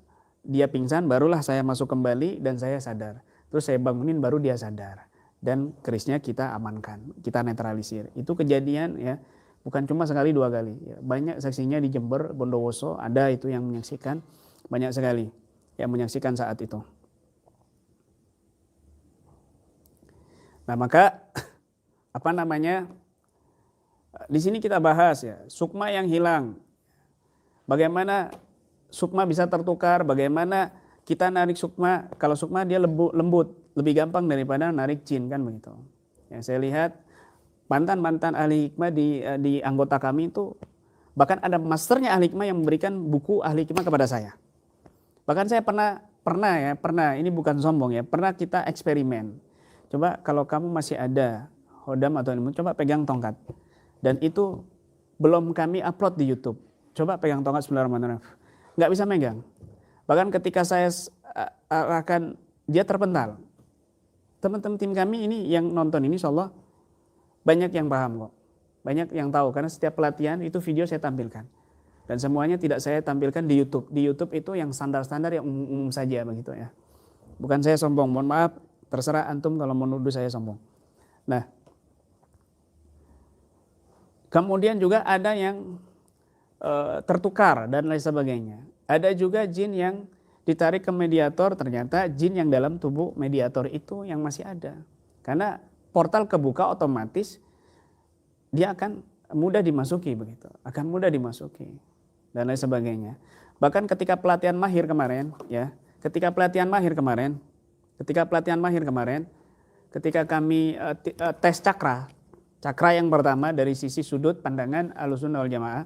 dia pingsan, barulah saya masuk kembali dan saya sadar. Terus saya bangunin, baru dia sadar. Dan kerisnya kita amankan, kita netralisir. Itu kejadian ya, bukan cuma sekali dua kali. Ya, banyak saksinya di Jember, Bondowoso, ada itu yang menyaksikan, banyak sekali yang menyaksikan saat itu. Nah maka apa namanya? Di sini kita bahas ya, sukma yang hilang. Bagaimana sukma bisa tertukar, bagaimana kita narik sukma, kalau sukma dia lembut, lebih gampang daripada narik jin kan begitu. Ya, saya lihat mantan-mantan ahli hikmah di anggota kami itu, bahkan ada masternya ahli hikmah yang memberikan buku ahli hikmah kepada saya. Bahkan saya pernah, ini bukan sombong ya, pernah kita eksperimen. Coba kalau kamu masih ada hodam atau ilmu, coba pegang tongkat. Dan itu belum kami upload di YouTube. Coba pegang tongkat Bismillahirrahmanirrahim. Nggak bisa megang. Bahkan ketika saya akan, dia terpental. Teman-teman tim kami ini yang nonton ini insya Allah banyak yang paham kok. Banyak yang tahu karena setiap pelatihan itu video saya tampilkan. Dan semuanya tidak saya tampilkan di YouTube. Di YouTube itu yang standar-standar yang umum saja begitu ya. Bukan saya sombong, mohon maaf, terserah antum kalau menuduh saya sombong. Nah, kemudian juga ada yang tertukar dan lain sebagainya. Ada juga jin yang ditarik ke mediator, ternyata jin yang dalam tubuh mediator itu yang masih ada. Karena portal kebuka otomatis dia akan mudah dimasuki begitu, akan mudah dimasuki dan lain sebagainya. Bahkan ketika pelatihan mahir kemarin, ya, ketika kami tes cakra yang pertama dari sisi sudut pandangan Ahlussunnah wal Jamaah,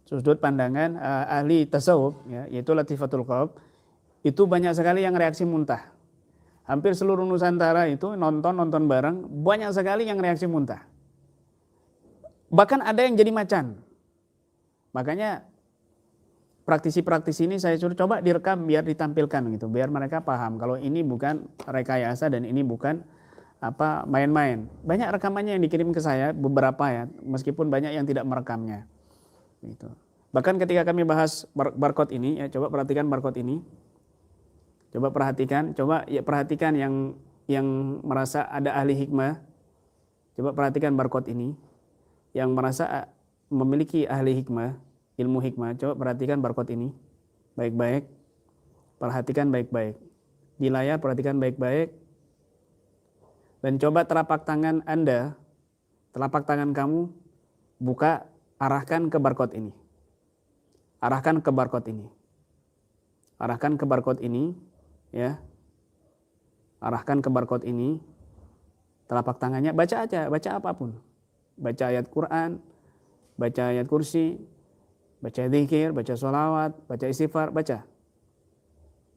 sudut pandangan ahli tasawuf, ya, yaitu Latifatul Qalb, itu banyak sekali yang reaksi muntah. Hampir seluruh Nusantara itu nonton bareng, banyak sekali yang reaksi muntah. Bahkan ada yang jadi macan. Makanya praktisi-praktisi ini saya suruh coba direkam biar ditampilkan gitu, biar mereka paham kalau ini bukan rekayasa dan ini bukan main-main. Banyak rekamannya yang dikirim ke saya, beberapa ya, meskipun banyak yang tidak merekamnya. Gitu. Bahkan ketika kami bahas barcode ini, ya coba perhatikan barcode ini. Coba perhatikan yang merasa ada ahli hikmah. Coba perhatikan barcode ini. Yang merasa memiliki ahli hikmah, ilmu hikmah, coba perhatikan barcode ini. Baik-baik. Perhatikan baik-baik. Di layar perhatikan baik-baik. Dan coba telapak tangan Anda, telapak tangan kamu, buka, arahkan ke barcode ini. Arahkan ke barcode ini. Arahkan ke barcode ini, ya. Arahkan ke barcode ini. Telapak tangannya, baca aja, baca apapun. Baca ayat Quran, baca ayat kursi, baca zikir, baca sholawat, baca istighfar, baca.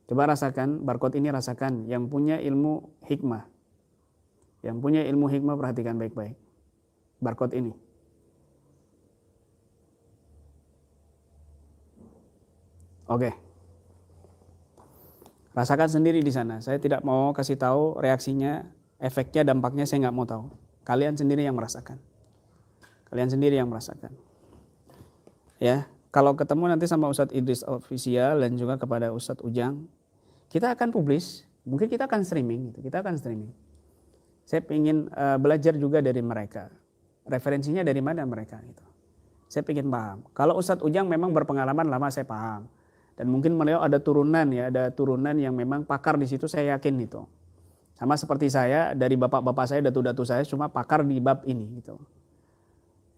Coba rasakan, barcode ini rasakan, yang punya ilmu hikmah. Yang punya ilmu hikmah perhatikan baik-baik. Barcode ini. Oke. Rasakan sendiri di sana. Saya tidak mau kasih tahu reaksinya, efeknya, dampaknya saya nggak mau tahu. Kalian sendiri yang merasakan. Kalian sendiri yang merasakan. Ya, kalau ketemu nanti sama Ustadz Idris Official dan juga kepada Ustadz Ujang, kita akan publish. Mungkin kita akan streaming. Kita akan streaming. Saya ingin belajar juga dari mereka. Referensinya dari mana mereka itu. Saya ingin paham. Kalau Ustadz Ujang memang berpengalaman lama, saya paham. Dan mungkin beliau ada turunan ya, ada turunan yang memang pakar di situ, saya yakin itu. Sama seperti saya, dari bapak-bapak saya, datu-datu saya cuma pakar di bab ini gitu.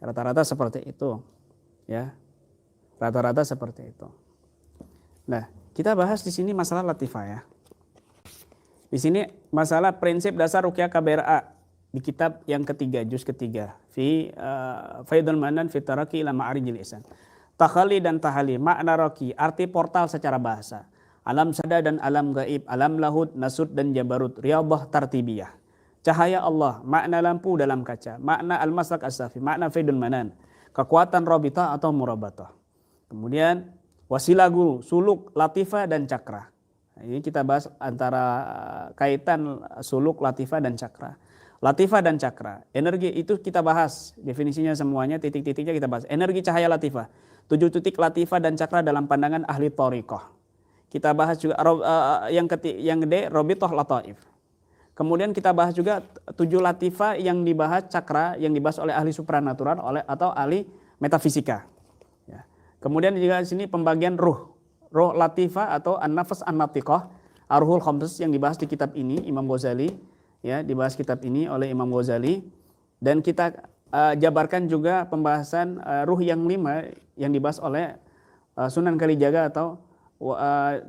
Rata-rata seperti itu. Ya. Rata-rata seperti itu. Nah, kita bahas di sini masalah latifah ya. Di sini masalah prinsip dasar ruqyah KBRA di kitab yang ketiga, juz ketiga, fi Faidul Manan fi Taraqi ila Ma'arijil Ihsan. Takhali dan tahali, makna raqi, arti portal secara bahasa. Alam sada dan alam gaib, alam lahud, nasud dan jabarut, riyadhah tartibiyah. Cahaya Allah, makna lampu dalam kaca, makna al-maslak as-safi, makna Faidul Manan. kekuatan robitah atau murabatah. Kemudian wasilah guru, suluk, latifah dan cakra. Nah, ini kita bahas antara kaitan suluk, latifah dan cakra. Latifah dan cakra, energi itu kita bahas definisinya semuanya, titik-titiknya kita bahas. Energi cahaya latifah, 7 titik latifah dan cakra dalam pandangan ahli thariqah. Kita bahas juga yang gede robitoh lataif. Kemudian kita bahas juga 7 latifah yang dibahas cakra, yang dibahas oleh ahli supranatural atau ahli metafisika. Ya. Kemudian juga di sini pembagian ruh latifah atau an-nafas an-natiqah, arhul khamsus yang dibahas di kitab ini Imam Ghazali. Ya, dibahas kitab ini oleh Imam Ghazali, dan kita jabarkan juga pembahasan ruh yang 5 yang dibahas oleh Sunan Kalijaga atau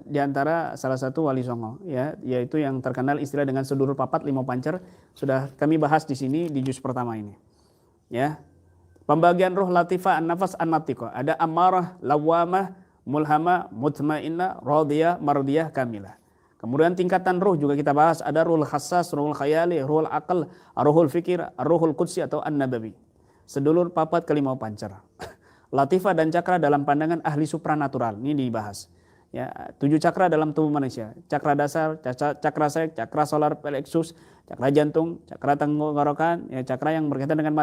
diantara salah satu wali songo, ya, yaitu yang terkenal istilah dengan sedulur papat lima pancer, sudah kami bahas di sini di juz pertama ini. Ya, pembagian ruh latifah an-nafas an-natiqah, ada amarah, lawamah, mulhamah, mutmainnah, radiyah, mardiyah, kamilah. Kemudian tingkatan ruh juga kita bahas, ada ruhul khassas, ruhul khayali, ruhul aql, ruhul fikir, ruhul qudsi atau an-nabawi. Sedulur papat kelima pancer. Latifah dan cakra dalam pandangan ahli supranatural, ini dibahas. Ya, 7 cakra dalam tubuh manusia. Cakra dasar, cakra sek, cakra solar plexus, cakra jantung, cakra tenggorokan, ya, cakra yang berkaitan dengan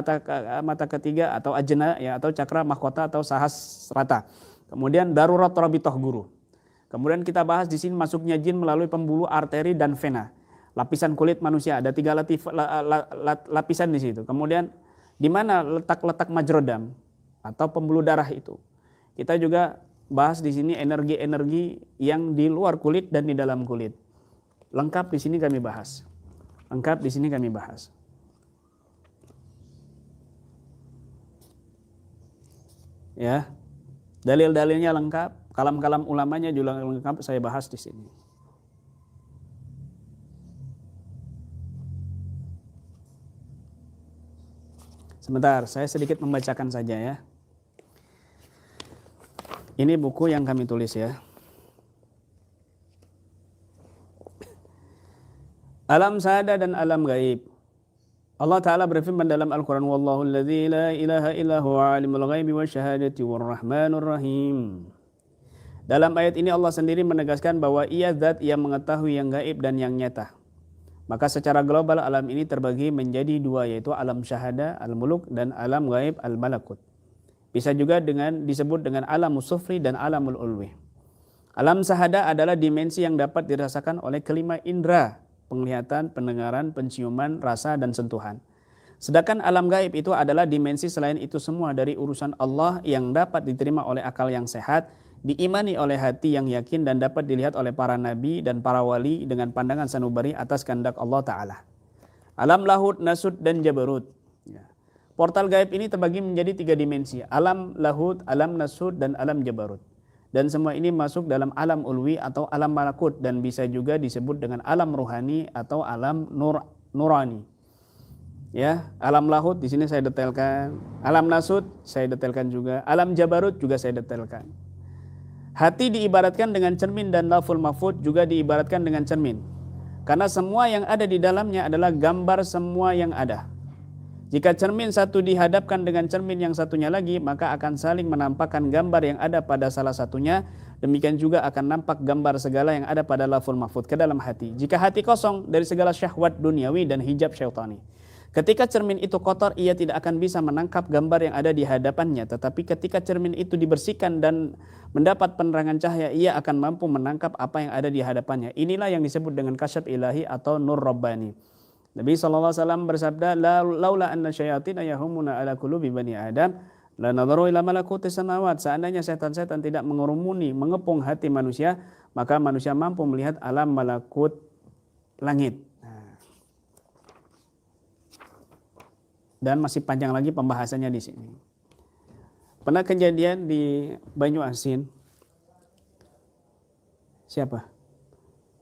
mata ketiga atau ajna, ya, atau cakra mahkota atau sahasrata. Kemudian darurat rabitoh guru. Kemudian kita bahas di sini masuknya jin melalui pembuluh arteri dan vena. Lapisan kulit manusia ada 3 lapisan di situ. Kemudian di mana letak majrodam atau pembuluh darah itu. Kita juga bahas di sini energi-energi yang di luar kulit dan di dalam kulit. Lengkap di sini kami bahas. Lengkap di sini kami bahas. Ya. Dalil-dalilnya lengkap. Kalam-kalam ulamanya juga lengkap saya bahas di sini. Sebentar, saya sedikit membacakan saja ya. Ini buku yang kami tulis ya. Alam syahada dan alam gaib. Allah Ta'ala berfirman dalam Al-Quran, Wallahu alladzi la ilaha illa huwa alimul ghaibi wa syahadati warrahmanur rahim. Dalam ayat ini Allah sendiri menegaskan bahwa ia zat yang mengetahui yang gaib dan yang nyata. Maka secara global alam ini terbagi menjadi 2, yaitu alam syahada, al-muluk, dan alam gaib, al-malakut. Bisa juga disebut dengan alamul sufli dan alamul ulwi. Alam syahada adalah dimensi yang dapat dirasakan oleh kelima indera, penglihatan, pendengaran, penciuman, rasa, dan sentuhan. Sedangkan alam gaib itu adalah dimensi selain itu semua dari urusan Allah yang dapat diterima oleh akal yang sehat, diimani oleh hati yang yakin, dan dapat dilihat oleh para nabi dan para wali dengan pandangan sanubari atas kehendak Allah Ta'ala. Alam lahut, nasud, dan jabarut. Portal gaib ini terbagi menjadi 3 dimensi. Alam lahut, alam nasud, dan alam jabarut. Dan semua ini masuk dalam alam ulwi atau alam malakut, dan bisa juga disebut dengan alam ruhani atau alam nurani. Ya, alam lahut di sini saya detailkan. Alam nasud saya detailkan juga. Alam jabarut juga saya detailkan. Hati diibaratkan dengan cermin dan laful mahfud juga diibaratkan dengan cermin. Karena semua yang ada di dalamnya adalah gambar semua yang ada. Jika cermin satu dihadapkan dengan cermin yang satunya lagi, maka akan saling menampakkan gambar yang ada pada salah satunya. Demikian juga akan nampak gambar segala yang ada pada laful mahfud ke dalam hati. Jika hati kosong dari segala syahwat duniawi dan hijab syaitani, ketika cermin itu kotor, ia tidak akan bisa menangkap gambar yang ada di hadapannya. Tetapi ketika cermin itu dibersihkan dan mendapat penerangan cahaya, ia akan mampu menangkap apa yang ada di hadapannya. Inilah yang disebut dengan kasyaf ilahi atau nur rabbani. Nabi SAW bersabda, laula anna syayatin yahumuna ala qulubi bani Adam, la nadharu ila malakuti samawat. Seandainya setan-setan tidak mengerumuni, mengepung hati manusia, maka manusia mampu melihat alam malakut langit. Dan masih panjang lagi pembahasannya di sini. Pernah kejadian di Banyu Asin. Siapa?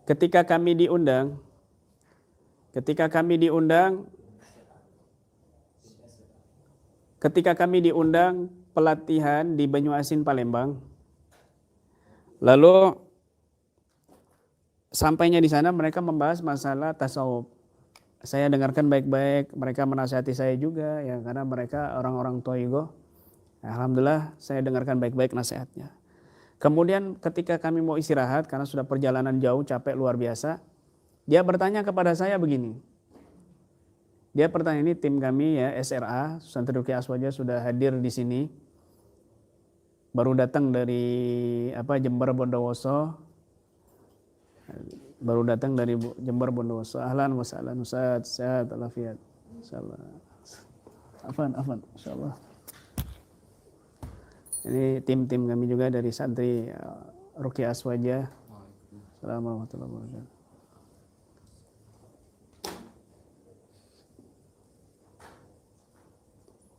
Ketika kami diundang pelatihan di Banyu Asin Palembang. Lalu sampainya di sana mereka membahas masalah tasawuf. Saya dengarkan baik-baik, mereka menasihati saya juga ya, karena mereka orang-orang Toigo Alhamdulillah saya dengarkan baik-baik nasihatnya. Kemudian ketika kami mau istirahat karena sudah perjalanan jauh, capek luar biasa, dia bertanya kepada saya begini. Dia bertanya, ini tim kami ya SRA, Santri Ruqyah Aswaja sudah hadir di sini. Baru datang dari Jember Bondowoso. Baru datang dari Jember Bondowoso. Ahlan wa sahlan Ustaz, sehat walafiat. Insyaallah. Afan, insyaallah. Ini tim-tim kami juga dari Santri Ruqyah Aswaja. Assalamualaikum warahmatullahi wabarakatuh.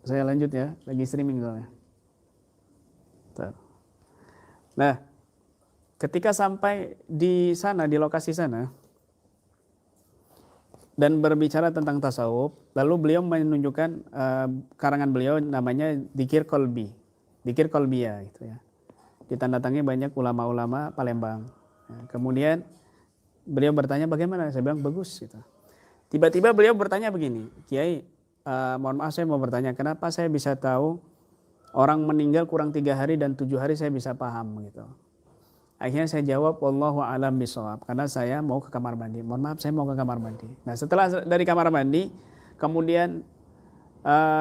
Saya lanjut ya, lagi streaming soalnya. Nah, ketika sampai di sana, di lokasi sana, dan berbicara tentang tasawuf, lalu beliau menunjukkan karangan beliau namanya Dzikir Qalbi, Dzikir Qalbiyah gitu ya. Ditandatangi banyak ulama-ulama Palembang. Nah, kemudian beliau bertanya bagaimana? Saya bilang bagus gitu. Tiba-tiba beliau bertanya begini, Kiai, mohon maaf saya mau bertanya, kenapa saya bisa tahu orang meninggal kurang 3 hari dan 7 hari saya bisa paham gitu. Akhirnya saya jawab, wallahu a'lam bishawab, karena saya mau ke kamar mandi. Mohon maaf saya mau ke kamar mandi. Nah setelah dari kamar mandi, kemudian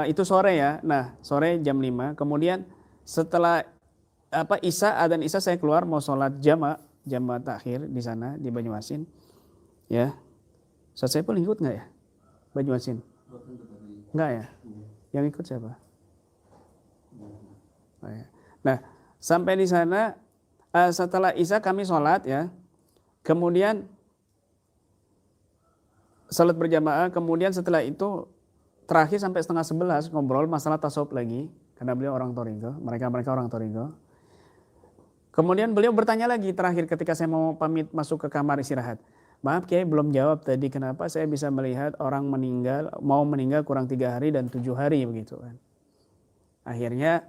itu sore ya, nah sore jam 5, kemudian setelah adzan Isya saya keluar mau sholat jamaah takhir di sana di Banyuasin ya. Ustaz Saiful ikut nggak ya Banyuasin? Enggak ya? Yang ikut siapa? Oh, ya. Nah, sampai di sana setelah Isya kami sholat ya. Kemudian sholat berjamaah, kemudian setelah itu terakhir sampai setengah 11 ngobrol masalah tasawuf lagi, karena beliau orang Torigo, mereka orang Torigo. Kemudian beliau bertanya lagi terakhir ketika saya mau pamit masuk ke kamar istirahat. Maaf Kiai belum jawab tadi kenapa saya bisa melihat orang mau meninggal kurang 3 hari dan 7 hari begitu kan. Akhirnya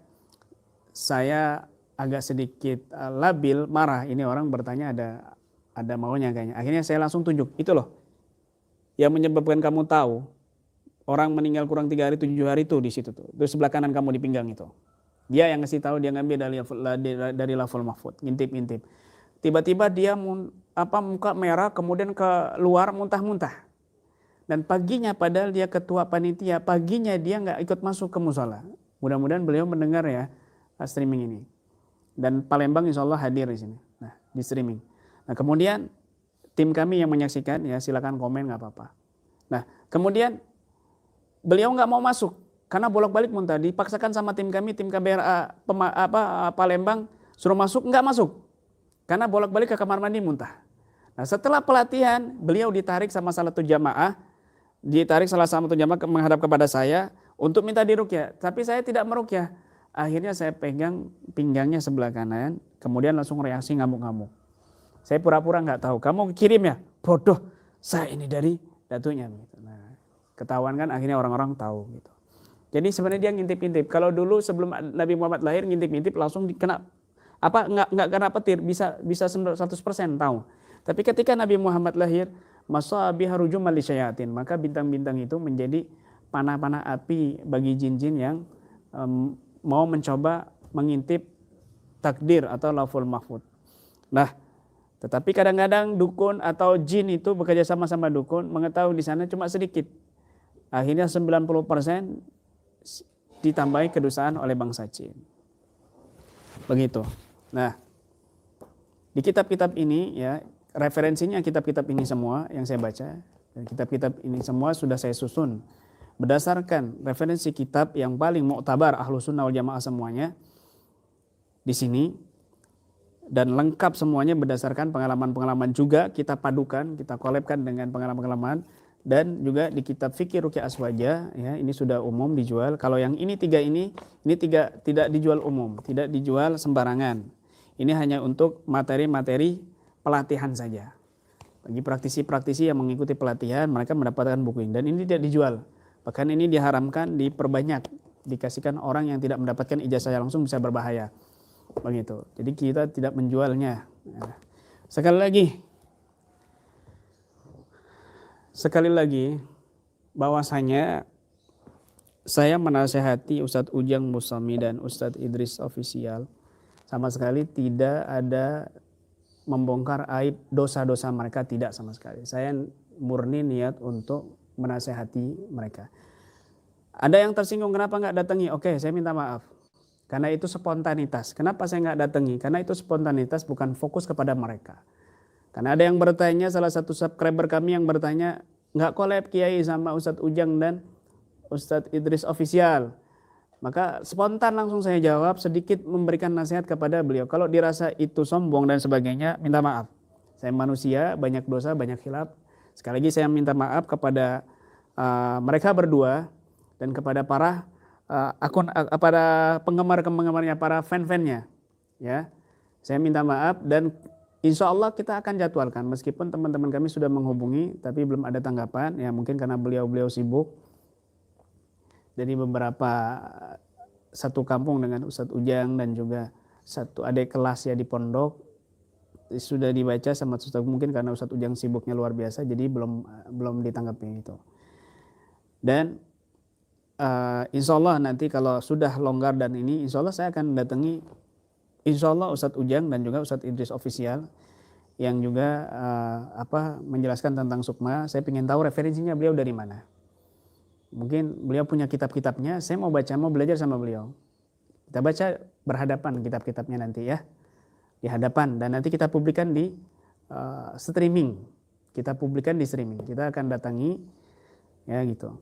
saya agak sedikit labil, marah. Ini orang bertanya ada maunya kayaknya. Akhirnya saya langsung tunjuk, itu loh yang menyebabkan kamu tahu orang meninggal kurang 3 hari 7 hari itu di situ tuh. Itu sebelah kanan kamu di pinggang itu. Dia yang ngasih tahu, dia ngambil dari lafal mahfud, ngintip-ngintip. Tiba-tiba dia muka merah, kemudian keluar muntah-muntah. Dan paginya padahal dia ketua panitia, paginya dia nggak ikut masuk ke musola. Mudah-mudahan beliau mendengar ya streaming ini. Dan Palembang insya Allah hadir di sini. Nah, di streaming. Nah, kemudian tim kami yang menyaksikan ya silakan komen nggak apa-apa. Nah, kemudian beliau nggak mau masuk karena bolak-balik muntah. Dipaksakan sama tim kami, tim KBRA Palembang suruh masuk, nggak masuk. Karena bolak-balik ke kamar mandi muntah. Nah setelah pelatihan beliau ditarik sama salah satu jamaah menghadap kepada saya untuk minta diruqyah. Tapi saya tidak meruqyah. Akhirnya saya pegang pinggangnya sebelah kanan, kemudian langsung reaksi ngamuk-ngamuk. Saya pura-pura nggak tahu. Kamu kirim ya? Bodoh. Saya ini dari datunya. Nah, ketahuan kan akhirnya orang-orang tahu gitu. Jadi sebenarnya dia ngintip-ngintip. Kalau dulu sebelum Nabi Muhammad lahir ngintip-ngintip langsung kena nggak kena petir, bisa 100% tahu. Tapi ketika Nabi Muhammad lahir, masabiha rujuman lisyayatin, maka bintang-bintang itu menjadi panah-panah api bagi jin-jin yang mau mencoba mengintip takdir atau lauful mahfud. Nah, tetapi kadang-kadang dukun atau jin itu bekerja sama-sama dukun, mengetahui di sana cuma sedikit. Akhirnya 90% ditambahi kedustaan oleh bangsa jin. Begitu. Nah, di kitab-kitab ini ya, referensinya kitab-kitab ini semua yang saya baca, dan kitab-kitab ini semua sudah saya susun berdasarkan referensi kitab yang paling muktabar Ahlus Sunnah wal Jamaah semuanya di sini, dan lengkap semuanya berdasarkan pengalaman-pengalaman juga kita padukan, kita kolabkan dengan pengalaman-pengalaman. Dan juga di kitab Fikih Ruqyah Aswaja ya, ini sudah umum dijual. Kalau yang ini tiga tidak dijual umum, tidak dijual sembarangan. Ini hanya untuk materi-materi pelatihan saja. Bagi praktisi-praktisi yang mengikuti pelatihan, mereka mendapatkan buku ini. Dan ini tidak dijual. Bahkan ini diharamkan, diperbanyak, dikasihkan orang yang tidak mendapatkan ijazah langsung bisa berbahaya. Begitu. Jadi kita tidak menjualnya. Sekali lagi bahwasanya saya menasehati Ustadz Ujang Musami dan Ustadz Idris Official sama sekali tidak ada membongkar aib dosa-dosa mereka, tidak sama sekali. Saya murni niat untuk menasehati mereka. Ada yang tersinggung kenapa nggak datangi? Oke, saya minta maaf. Karena itu spontanitas. Kenapa saya nggak datangi? Karena itu spontanitas, bukan fokus kepada mereka. Karena ada yang bertanya, salah satu subscriber kami yang bertanya, nggak collab Kiai sama Ustadz Ujang dan Ustadz Idris Official. Maka spontan langsung saya jawab, sedikit memberikan nasihat kepada beliau. Kalau dirasa itu sombong dan sebagainya, minta maaf. Saya manusia, banyak dosa, banyak khilaf. Sekali lagi saya minta maaf kepada mereka berdua dan kepada para pada penggemar-penggemarnya, para fan-fannya. Ya, saya minta maaf dan insya Allah kita akan jadwalkan. Meskipun teman-teman kami sudah menghubungi, tapi belum ada tanggapan. Ya mungkin karena beliau-beliau sibuk. Jadi beberapa satu kampung dengan Ustadz Ujang dan juga satu adik kelas ya di pondok sudah dibaca sama Ustadz, mungkin karena Ustadz Ujang sibuknya luar biasa jadi belum ditanggapi itu. Dan insya Allah nanti kalau sudah longgar dan ini insya Allah saya akan datangi insya Allah Ustadz Ujang dan juga Ustadz Idris Official yang juga menjelaskan tentang sukma. Saya ingin tahu referensinya beliau dari mana. Mungkin beliau punya kitab-kitabnya, saya mau baca, mau belajar sama beliau. Kita baca berhadapan kitab-kitabnya nanti ya, di hadapan. Dan nanti kita publikan di streaming. Kita publikan di streaming. Kita akan datangi, ya gitu.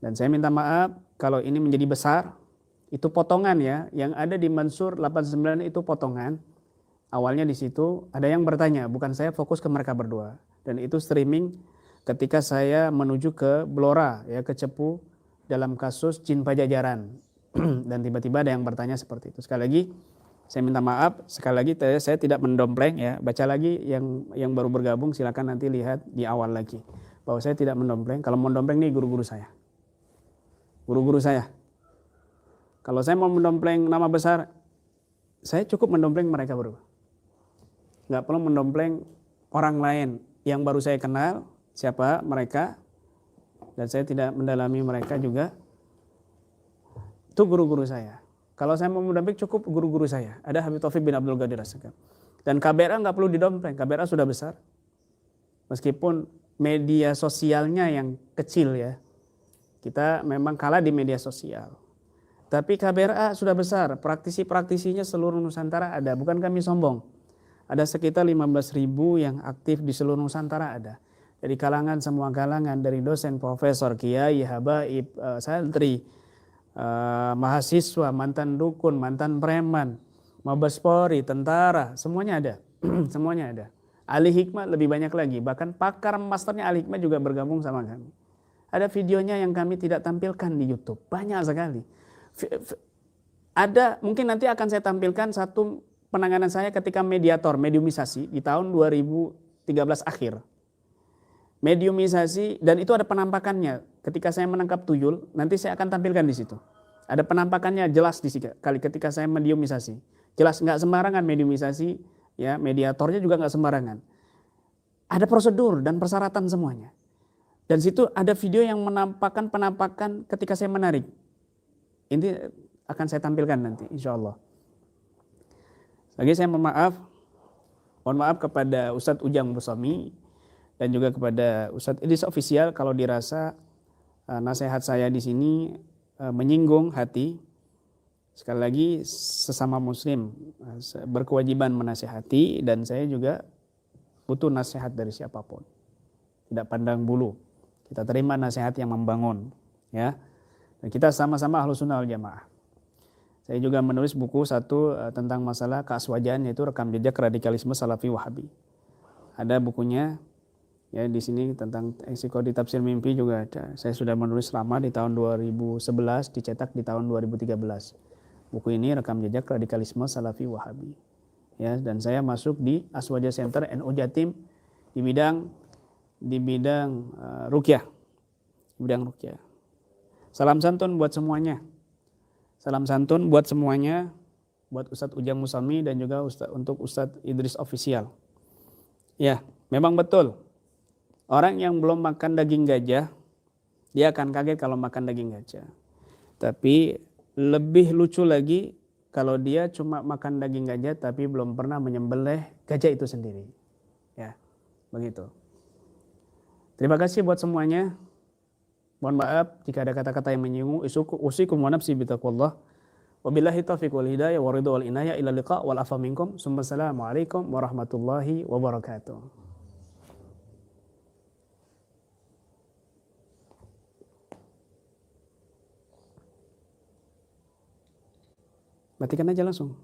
Dan saya minta maaf kalau ini menjadi besar, itu potongan ya. Yang ada di Mansur 89 itu potongan. Awalnya di situ ada yang bertanya, bukan saya fokus ke mereka berdua. Dan itu streaming ketika saya menuju ke Blora ya, ke Cepu dalam kasus Jin Pajajaran. Dan tiba-tiba ada yang bertanya seperti itu. Sekali lagi saya minta maaf, sekali lagi saya tidak mendompleng ya. Baca lagi yang baru bergabung silakan nanti lihat di awal lagi bahwa saya tidak mendompleng. Kalau mendompleng nih guru-guru saya. Guru-guru saya. Kalau saya mau mendompleng nama besar, saya cukup mendompleng mereka berdua. Nggak perlu mendompleng orang lain yang baru saya kenal. Siapa mereka, dan saya tidak mendalami mereka juga. Itu guru-guru saya. Kalau saya mau mendompleng cukup guru-guru saya. Ada Habib Taufik bin Abdul Qadir As-Segaf. Dan KBRA nggak perlu didompleng, KBRA sudah besar. Meskipun media sosialnya yang kecil ya, kita memang kalah di media sosial. Tapi KBRA sudah besar, praktisi-praktisinya seluruh Nusantara ada. Bukan kami sombong. Ada sekitar 15.000 yang aktif di seluruh Nusantara ada. Dari kalangan semua kalangan, dari dosen, profesor, kiai, habaib, santri, mahasiswa, mantan dukun, mantan preman, Mabes Polri, tentara, semuanya ada. Semuanya ada. Ahli hikmah lebih banyak lagi. Bahkan pakar masternya ahli hikmah juga bergabung sama kami. Ada videonya yang kami tidak tampilkan di YouTube. Banyak sekali. Ada, mungkin nanti akan saya tampilkan satu penanganan saya ketika mediumisasi di tahun 2013 akhir. Mediumisasi, dan itu ada penampakannya. Ketika saya menangkap tuyul, nanti saya akan tampilkan di situ. Ada penampakannya jelas di sini. Ketika saya mediumisasi, jelas nggak sembarangan mediumisasi, ya mediatornya juga nggak sembarangan. Ada prosedur dan persyaratan semuanya. Dan situ ada video yang menampakkan penampakan ketika saya menarik. Ini akan saya tampilkan nanti, insya Allah. Lagi saya mohon maaf kepada Ustadz Ujang Musami dan juga kepada Ustadz Idris Official kalau dirasa nasihat saya di sini menyinggung hati. Sekali lagi sesama muslim berkewajiban menasihati dan saya juga butuh nasihat dari siapapun. Tidak pandang bulu. Kita terima nasihat yang membangun, ya. Dan kita sama-sama Ahlus Sunnah wal Jamaah. Saya juga menulis buku satu tentang masalah keaswajaan, yaitu rekam jejak radikalisme Salafi Wahabi. Ada bukunya. Ya, di sini tentang Ensiklopedi Tafsir Mimpi juga ada. Saya sudah menulis lama di tahun 2011, dicetak di tahun 2013. Buku ini rekam jejak radikalisme Salafi Wahabi. Ya, dan saya masuk di Aswaja Center NU Jatim di bidang ruqyah. Bidang ruqyah. Salam santun buat semuanya. Salam santun buat semuanya, buat Ustadz Ujang Musami dan juga untuk Ustadz Idris Official. Ya, memang betul. Orang yang belum makan daging gajah, dia akan kaget kalau makan daging gajah. Tapi lebih lucu lagi kalau dia cuma makan daging gajah tapi belum pernah menyembelih gajah itu sendiri. Ya, begitu. Terima kasih buat semuanya. Mohon maaf jika ada kata-kata yang menyinggung. Usikum wa nafsi bitaqwallah. Wabillahi taufiq wal hidayah wa ridha wal inayah ila liqa wal afa minkum. Assalamualaikum warahmatullahi wabarakatuh. Matikan aja langsung.